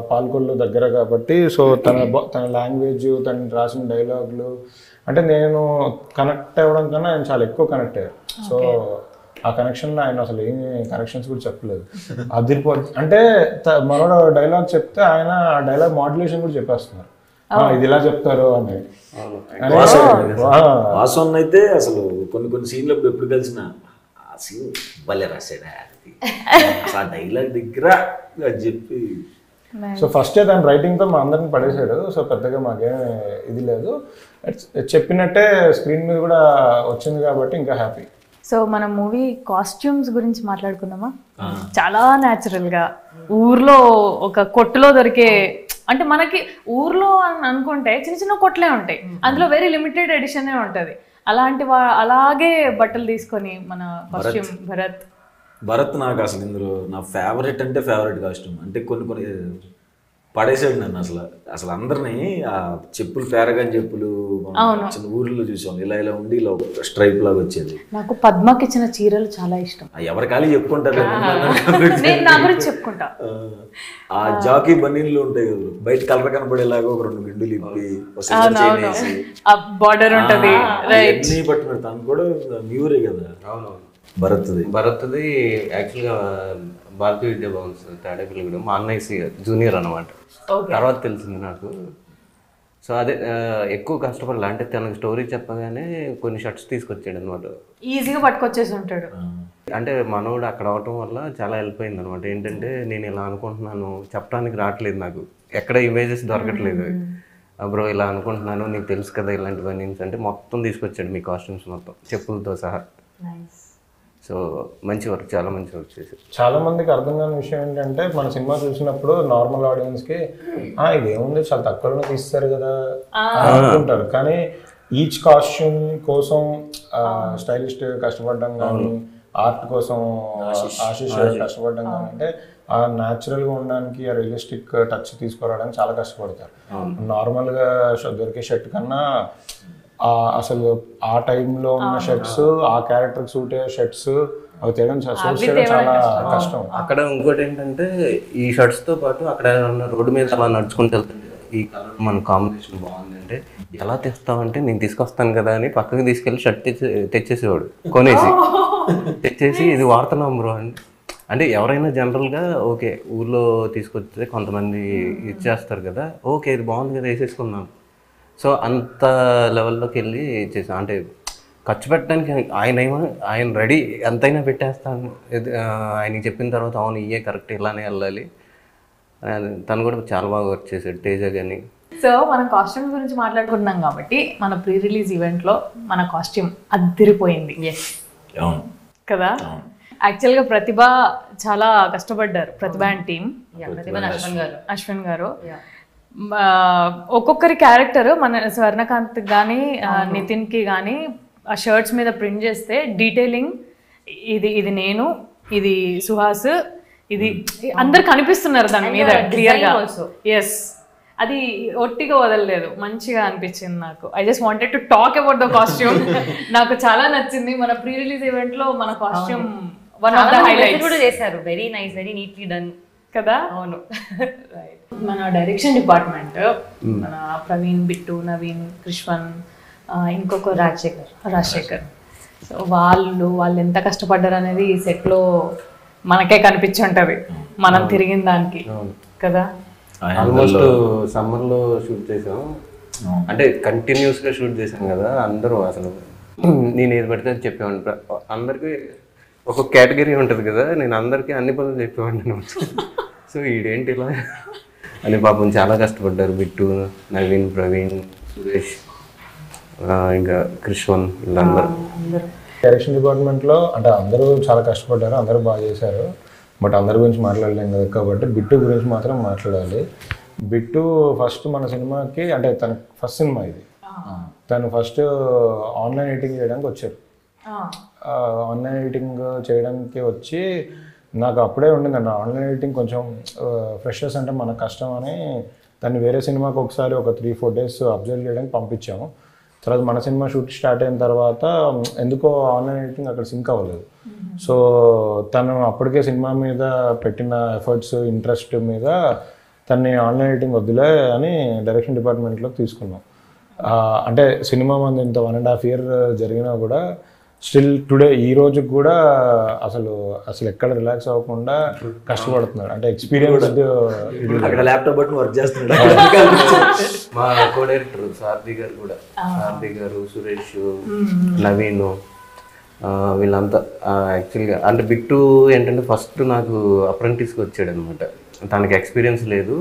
Speaker 2: పాల్గొల్లు దగ్గర కాబట్టి, సో తన లాంగ్వేజ్, తను రాసిన డైలాగులు అంటే నేను కనెక్ట్ అవ్వడం కన్నా ఆయన చాలా ఎక్కువ కనెక్ట్ అయ్యారు. సో ఆ కనెక్షన్లో ఆయన అసలు ఏమి కనెక్షన్స్ కూడా చెప్పలేదు. అదిరిపోతుంది అంటే మనోడు డైలాగ్ చెప్తే ఆయన ఆ డైలాగ్ మాడ్యులేషన్ కూడా చెప్పేస్తున్నారు, ఇది ఇలా చెప్తారు అని.
Speaker 4: వాసన్ అయితే అసలు కొన్ని సీన్లు ఎప్పుడు కలిసిన సీన్ భలే రాశాడా అది. అసలు ఆ డైలాగ్ దగ్గర అది చెప్పి
Speaker 2: సో ఫస్ట్ తన రైటింగ్తో మా అందరిని పడేశాడు. సో పెద్దగా మాకేం ఇది లేదు, చెప్పినట్టే స్క్రీన్ మీద కూడా వచ్చింది కాబట్టి ఇంకా హ్యాపీ.
Speaker 1: సో మన మూవీ కాస్ట్యూమ్స్ గురించి మాట్లాడుకుందామా? చాలా న్యాచురల్ గా ఊర్లో ఒక కొట్టులో దొరికే, అంటే మనకి ఊర్లో అని అనుకుంటే చిన్న చిన్న కొట్లే ఉంటాయి, అందులో వెరీ లిమిటెడ్ ఎడిషన్ ఉంటది. అలాగే బట్టలు తీసుకొని మన కాస్ట్యూమ్
Speaker 4: భరత్ నాకు అసలు ఇందులో నా ఫేవరెట్ అంటే ఫేవరెట్ కాస్ట్యూమ్. అంటే కొన్ని పడేసాడు నన్ను అసలు అందరినీ. ఆ చెప్పులు పేరగాని చెప్పులు చిన్న ఊర్లో చూసాం, ఇలా ఉండి ఇలా స్ట్రైప్ లాగా వచ్చేది.
Speaker 1: నాకు పద్మకి ఇచ్చిన చీరలు చాలా ఇష్టం.
Speaker 4: ఎవరి ఖాళీ చెప్పుకుంటారు,
Speaker 1: నా గురించి చెప్పుకుంటా.
Speaker 4: ఆ జాకీ బనీన్లు ఉంటాయి కదా, బయట కలర్ కనపడేలాగా ఒక 2 గిండులు ఇప్పి
Speaker 1: బార్డర్ ఉంటది,
Speaker 4: అన్ని పట్టుకున్నారు. తను కూడా మ్యూరే కదా.
Speaker 3: భరత్ది యాక్చువల్గా భారతీయ విద్యా భవన్ తాడేపల్లిగూడెం, మా అన్నయ్య జూనియర్ అనమాట. తర్వాత తెలిసింది నాకు. సో అదే ఎక్కువ కష్టపడాలి, అంటే తనకు స్టోరీ చెప్పగానే కొన్ని షర్ట్స్ తీసుకొచ్చాడు అనమాట.
Speaker 1: ఈజీగా పట్టుకొచ్చేసి ఉంటాడు.
Speaker 3: అంటే మనోడు అక్కడ అవటం వల్ల చాలా హెల్ప్ అయింది అనమాట. ఏంటంటే నేను ఇలా అనుకుంటున్నాను చెప్పడానికి రావట్లేదు, నాకు ఎక్కడ ఇమేజెస్ దొరకట్లేదు. బ్రో ఇలా అనుకుంటున్నాను, నీకు తెలుసు కదా ఇలాంటివన్నీ అంటే మొత్తం తీసుకొచ్చాడు, మీ కాస్ట్యూమ్స్ మొత్తం చెప్పులతో సహా. సో మంచి వర్క్, చాలా మంచి వర్క్ చేశారు.
Speaker 2: చాలా మందికి అర్థం కాని విషయం ఏంటంటే, మన సినిమా చూసినప్పుడు నార్మల్ ఆడియన్స్కి ఇదేముంది చాలా తక్కువలో తీస్తారు కదా అనుకుంటారు. కానీ ఈచ్ కాస్ట్యూమ్ కోసం స్టైలిస్ట్ కష్టపడడం కానీ, ఆర్ట్ కోసం ఆశీష్ కష్టపడడం కానీ, అంటే ఆ న్యాచురల్గా ఉండడానికి ఆ రియలిస్టిక్ టచ్ తీసుకురావడానికి చాలా కష్టపడతారు. నార్మల్గా దొరికే షర్ట్ కన్నా అసలు ఆ టైంలో ఉన్న షర్ట్స్, ఆ క్యారెక్టర్ సూట్ అయ్యే షర్ట్స్ అవి తేయడం చాలా కష్టం.
Speaker 3: అక్కడ ఇంకోటి ఏంటంటే, ఈ షర్ట్స్తో పాటు అక్కడ రోడ్డు మీద అలా నడుచుకుంటూ వెళ్తుంటే ఈ కలర్ మన కాంబినేషన్ బాగుంది అంటే, ఎలా తెస్తావంటే నేను తీసుకొస్తాను కదా అని పక్కకి తీసుకెళ్ళి షర్ట్ తెచ్చేసేవాడు, తెచ్చేసి ఇది వాడుతున్నాం బ్రో అంటే ఎవరైనా జనరల్గా ఓకే ఊర్లో తీసుకొస్తే కొంతమంది ఇచ్చేస్తారు కదా, ఓకే ఇది బాగుంది కదా వేసేసుకున్నాను. సో అంత లెవెల్లోకి వెళ్ళి చేసాం. అంటే ఖర్చు పెట్టడానికి ఆయన రెడీ ఎంతైనా పెట్టేస్తాను, ఆయనకి చెప్పిన తర్వాత అవును ఇయే కరెక్ట్ ఇలానే వెళ్ళాలి. తను కూడా చాలా బాగా వర్క్ చేశాడు, తేజ కానీ.
Speaker 1: సో మనం కాస్ట్యూమ్ గురించి మాట్లాడుకుంటున్నాం కాబట్టి, మన ప్రీ రిలీజ్ ఈవెంట్లో మన కాస్ట్యూమ్ అదిరిపోయింది కదా. యాక్చువల్గా ప్రతిభ చాలా కష్టపడ్డారు, ప్రతిభ అండ్ టీమ్, అశ్విన్ గారు. ఒక్కొక్కరి క్యారెక్టర్ మన స్వర్ణకాంత్ కానీ నితిన్కి కానీ ఆ షర్ట్స్ మీద ప్రింట్ చేస్తే డీటెయిలింగ్, ఇది నేను, ఇది సుహాస్, ఇది అందరు కనిపిస్తున్నారు దాని మీద క్లియర్గా. ఎస్, అది ఒట్టిగా వదలలేదు, మంచిగా అనిపించింది నాకు. I just wanted to talk about the costume. నాకు చాలా నచ్చింది. మన ప్రీ రిలీజ్ ఈవెంట్ లో మన costume one of the highlights కూడా చేశారు. Very nice, very neatly done కదా. అవును. మన డైరెక్షన్ డిపార్ట్మెంట్, మన ప్రవీణ్, బిట్టు, నవీన్, కృష్వన్, ఇంకొక రాజశేఖర్. సో వాళ్ళు ఎంత కష్టపడ్డారు అనేది ఈ సెట్లో మనకే కనిపించి ఉంటుంది, మనం తిరిగిన దానికి కదా.
Speaker 3: ఆల్మోస్ట్ సమ్మర్లో షూట్ చేసాం, అంటే కంటిన్యూస్గా షూట్ చేసాం కదా. అందరూ అసలు నేను ఏది పడితే అది చెప్పేవాడిని. అందరికీ ఒక కేటగిరీ ఉంటుంది కదా, నేను అందరికీ అన్ని పనులు చెప్పేవాడిని. సో ఈడేంటి ఇలా అని పాపం చాలా కష్టపడ్డారు. బిట్టు, నవీన్, ప్రవీణ్, సురేష్, ఇంకా కృష్వన్, వీళ్ళందరూ.
Speaker 2: డైరెక్షన్ డిపార్ట్మెంట్లో అంటే అందరూ చాలా కష్టపడ్డారు, అందరూ బాగా చేశారు. బట్ అందరి గురించి మాట్లాడలేం కదా, కాబట్టి బిట్టు గురించి మాత్రం మాట్లాడాలి. బిట్టు ఫస్ట్ మన సినిమాకి, అంటే తన ఫస్ట్ సినిమా ఇది, తను ఫస్ట్ ఆన్లైన్ ఎడిటింగ్ చేయడానికి వచ్చారు. ఆన్లైన్ ఎడిటింగ్ చేయడానికి వచ్చి నాకు అప్పుడే ఉండింది అన్న ఆన్లైన్ ఎడిటింగ్ కొంచెం ఫ్రెషర్స్ అంటే మనకు కష్టం అని దాన్ని వేరే సినిమాకి ఒకసారి ఒక 3-4 days అబ్జర్వ్ చేయడానికి పంపించాము. తర్వాత మన సినిమా షూట్ స్టార్ట్ అయిన తర్వాత ఎందుకో ఆన్లైన్ ఎడిటింగ్ అక్కడ సింక్ అవ్వలేదు. సో తను అప్పటికే సినిమా మీద పెట్టిన ఎఫర్ట్స్, ఇంట్రెస్ట్ మీద తన్ని ఆన్లైన్ ఎడిటింగ్ వద్దులే అని డైరెక్షన్ డిపార్ట్మెంట్లోకి తీసుకున్నాం. అంటే సినిమా మంది ఇంత 1.5 year జరిగినా కూడా స్టిల్ టుడే ఈ రోజుకి కూడా అసలు ఎక్కడ రిలాక్స్ అవ్వకుండా కష్టపడుతున్నాడు. అంటే ఎక్స్పీరియన్స్
Speaker 4: అక్కడ ల్యాప్టాప్ బట్టి వర్క్ చేస్తున్నాడు.
Speaker 3: మా కో డైరెక్టర్ సారథి గారు కూడా, సారథి గారు, సురేష్, నవీన్, వీళ్ళంతా యాక్చువల్గా అంటే బిట్టు ఏంటంటే ఫస్ట్ నాకు అప్రెంటిస్కి వచ్చాడు అనమాట. తనకి ఎక్స్పీరియన్స్ లేదు,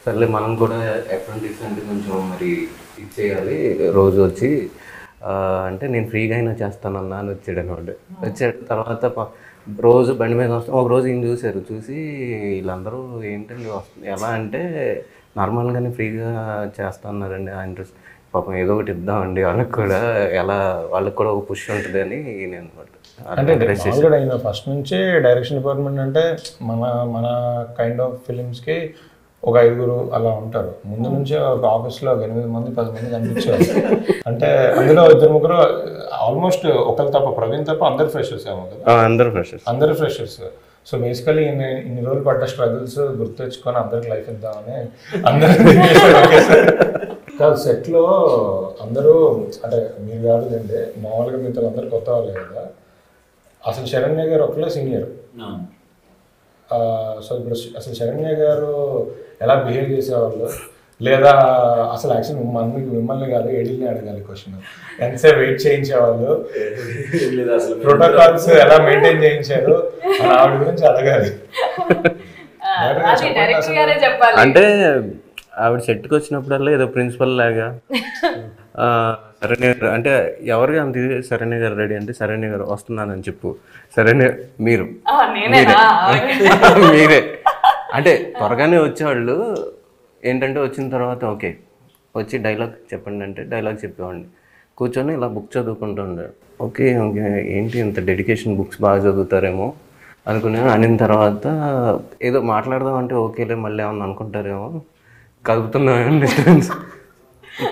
Speaker 3: సర్లే మనం కూడా అప్రెంటిస్ అంటే కొంచెం మరి ఇచ్చేయాలి రోజు వచ్చి అంటే నేను ఫ్రీగా అయినా చేస్తానన్నా అని వచ్చాడు అనమాట. వచ్చాడు తర్వాత రోజు బండి మీద వస్తాం. ఒక రోజు ఈయన చూశారు, చూసి వీళ్ళందరూ ఏంటండి ఎలా అంటే నార్మల్గానే ఫ్రీగా చేస్తున్నారండి ఆ ఇంట్రెస్ట్, పాపం ఏదో ఒకటి ఇద్దామండి వాళ్ళకి కూడా, ఎలా వాళ్ళకి కూడా ఒక పుష్ ఉంటుంది అని నేను అనమాట.
Speaker 2: అంటే ఫస్ట్ నుంచే డైరెక్షన్ డిపార్ట్మెంట్ అంటే మన కైండ్ ఆఫ్ ఫిలిమ్స్కి ఒక 5 అలా ఉంటారు. ముందు నుంచే ఒక ఆఫీస్లో 8 మంది 10 మంది కనిపించారు. అంటే అందులో 2-3 ఆల్మోస్ట్ ఒకరు తప్ప, ప్రవీణ్ తప్ప అందరు ఫ్రెషర్స్ ఏమో కదా. అందరు ఫ్రెషర్స్. సో బేసికలీ ఇన్ని రోజులు పడ్డ స్ట్రగుల్స్ గుర్తు తెచ్చుకొని అందరికి లైఫ్ ఇద్దామని అందరూ కాదు. సెట్లో అందరూ అంటే మీరు కాదు అండి, మామూలుగా మీతో అందరు కొత్త వాళ్ళే కదా. అసలు శరణ్య గారు ఒకళ్ళే సీనియర్. సో ఇప్పుడు అసలు శరణ్య గారు ఎలా బిహేవ్ చేసేవాళ్ళు, లేదా అసలు యాక్చువల్ మిమ్మల్ని కాదు ఎడిల్ని అడగాలి క్వశ్చన్, ఎంతసేపు వెయిట్ చేయించేవాళ్ళు, ప్రోటోకాల్స్ ఎలా మెయింటైన్ చేయించారు ఆవిడ గురించి అడగాలి.
Speaker 3: అంటే ఆవిడ సెట్కి వచ్చినప్పుడల్లా ఏదో ప్రిన్సిపల్ లాగా శరణ్య గారు అంటే ఎవరికి అంత శరణ్య గారు రెడీ అంటే శరణ్య గారు వస్తున్నానని చెప్పు, శరణ్య మీరే అంటే త్వరగానే వచ్చేవాళ్ళు. ఏంటంటే వచ్చిన తర్వాత ఓకే వచ్చి డైలాగ్ చెప్పండి అంటే డైలాగ్ చెప్పేవాడిని, కూర్చొని ఇలా బుక్ చదువుకుంటూ ఉండే. ఓకే ఓకే ఏంటి ఇంత డెడికేషన్, బుక్స్ బాగా చదువుతారేమో అనుకున్నాను. అనిన తర్వాత ఏదో మాట్లాడదాం అంటే ఓకేలే మళ్ళీ ఏమన్నా అనుకుంటారేమో కలుపుతున్నాం డిస్టెన్స్.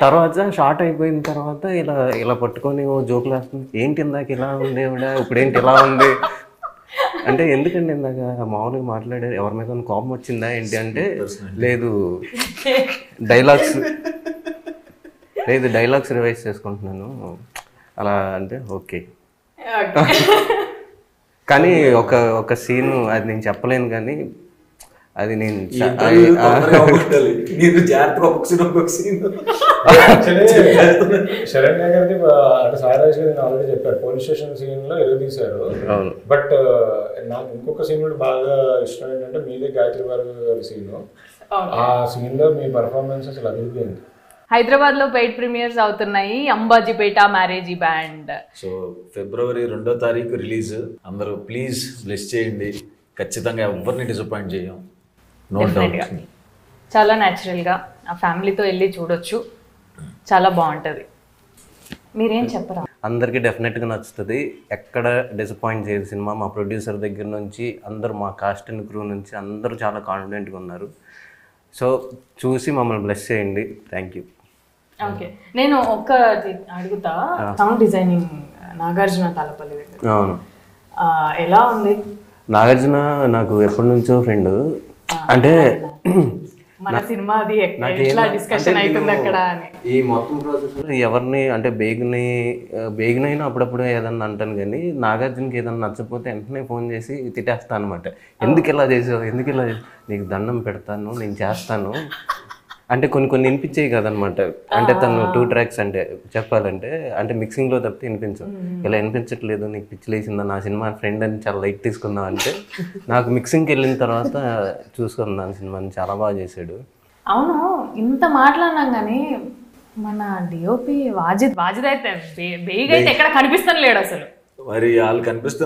Speaker 3: తర్వాత షార్ట్ అయిపోయిన తర్వాత ఇలా ఇలా పట్టుకొని ఓ జోకులు వేస్తుంది, ఏంటి ఇందాక ఇలా ఉంది ఇప్పుడేంటి ఇలా ఉంది అంటే ఎందుకండి ఇందాక మామూలుగా మాట్లాడారు ఎవరి మీద కోపం వచ్చిందా ఏంటి అంటే లేదు డైలాగ్స్ రివైజ్ చేసుకుంటున్నాను అలా అంటే ఓకే. కానీ ఒక సీను అది నేను చెప్పలేను, కానీ అది నేను
Speaker 2: శరణ్య గారిది అంటే సాయిరాజ్ గారి ఆల్రెడీ చెప్పారు పోలీస్ స్టేషన్ సీన్ లో ఎరగదీశారు. బట్ నాకు ఇంకొక సీన్ కూడా బాగా ఇష్టం ఏంటంటే మీదే గాయత్రి గారి సీన్. ఆ సీన్ లో మీ పర్ఫార్మెన్స్ అసలు అదిరిపోయింది.
Speaker 1: హైదరాబాద్ లో పెయిడ్ ప్రీమియర్స్ అవుతున్నాయి Ambajipeta marriage band.
Speaker 4: So February 2వ తారీఖు రిలీజ్. అందరూ ప్లీజ్ బ్లెస్ చేయండి, ఖచ్చితంగా ఎవరిని డిసప్పాయింట్ చేయం.
Speaker 1: చాలా న్యాచురల్గా ఆ ఫ్యామిలీతో వెళ్ళి చూడొచ్చు, చాలా బాగుంటుంది. మీరేం చెప్పరా?
Speaker 3: అందరికీ డెఫినెట్గా నచ్చుతుంది, ఎక్కడ డిసప్పాయింట్ చేయదు సినిమా. మా ప్రొడ్యూసర్ దగ్గర నుంచి అందరూ, మా కాస్ట్ అండ్ క్రూ నుంచి అందరూ చాలా కాన్ఫిడెంట్గా ఉన్నారు. సో చూసి మమ్మల్ని బ్లెస్ చేయండి. Thank you.
Speaker 1: ఓకే, నేను ఒక్కటి అడుగుతా. సౌండ్ డిజైనింగ్ నాగార్జున తాళపల్లి దగ్గర.
Speaker 3: అవును,
Speaker 1: ఎలా ఉంది?
Speaker 3: నాగార్జున నాకు ఎప్పటి నుంచో ఫ్రెండ్. అంటే
Speaker 1: మన సినిమా అది ఎట్లా డిస్కషన్ అవుతుంది అక్కడ అని
Speaker 3: ఈ మొత్తం ప్రాసెస్ ఎవరిని అంటే బేగినైనా అప్పుడప్పుడు ఏదన్నా అంటాను, కానీ నాగార్జునకి ఏదన్నా నచ్చకపోతే వెంటనే ఫోన్ చేసి తిట్టేస్తాను అనమాట. ఎందుకు ఇలా చేసావు, ఎందుకు ఇలా చేసావు, నీకు దండం పెడతాను, నేను చేస్తాను అంటే కొన్ని వినిపించేవి కదనమాట. అంటే తను 2 ట్రాక్స్ అంటే చెప్పాలంటే అంటే మిక్సింగ్లో తప్పితే వినిపించవు. ఇలా వినిపించట్లేదు, నీకు పిచ్చిలేసిందా, నా సినిమా ఫ్రెండ్ అని చాలా లైట్ తీసుకుందాం అంటే నాకు మిక్సింగ్కి వెళ్ళిన తర్వాత చూసుకున్నాను సినిమాని, చాలా బాగా చేశాడు.
Speaker 1: అవును, ఇంత మాట్లాడినాం కానీ మన డిఓపి వాజిద్ అయితే బేగ్ అయితే ఎక్కడ కనిపిస్తాను లేడు అసలు.
Speaker 4: మరి వాళ్ళు కనిపిస్తే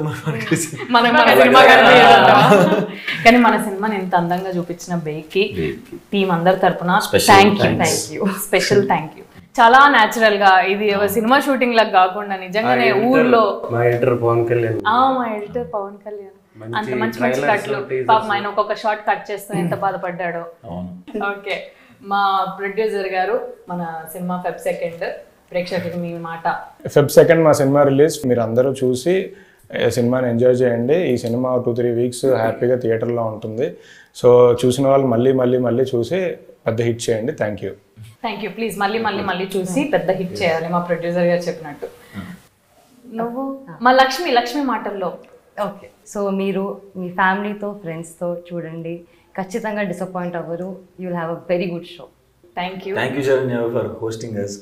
Speaker 1: కానీ మన సినిమాని ఎంత అందంగా చూపించిన బేగ్కి టీం అందరి తరపున thank you, special thank you. చాలా న్యాచురల్ గా, ఇది సినిమా షూటింగ్ లాగా కాకుండా నిజంగానే ఊర్లో.
Speaker 3: మా ఎడిటర్ పవన్ కళ్యాణ్
Speaker 1: అంత మంచి మంచి కట్లు, పాపం ఆయన ఒక్కొక్క షార్ట్ కట్ చేస్తూ ఎంత బాధపడ్డాడో. ఓకే, మా ప్రొడ్యూసర్ గారు మన సినిమా Feb 2 ప్రేక్షకులకు మీ మాట.
Speaker 2: Feb 2 మా సినిమా రిలీజ్. మీరు అందరూ చూసి సినిమాని ఎంజాయ్ చేయండి. ఈ సినిమా 2-3 వీక్స్ హ్యాపీగా థియేటర్లో ఉంటుంది. సో చూసిన వాళ్ళు మళ్ళీ చూసి పెద్ద హిట్ చేయండి. Thank you.
Speaker 1: ప్లీజ్ మళ్ళీ చూసి పెద్ద హిట్ చేయాలి, మా ప్రొడ్యూసర్ గారు చెప్పినట్టు. నువ్వు మా లక్ష్మి మాటల్లో.
Speaker 5: ఓకే, సో మీరు మీ ఫ్యామిలీతో ఫ్రెండ్స్తో చూడండి, ఖచ్చితంగా డిసప్పాయింట్ అవ్వరు. You will have a very good show.
Speaker 1: Thank you
Speaker 4: Saranya for hosting us.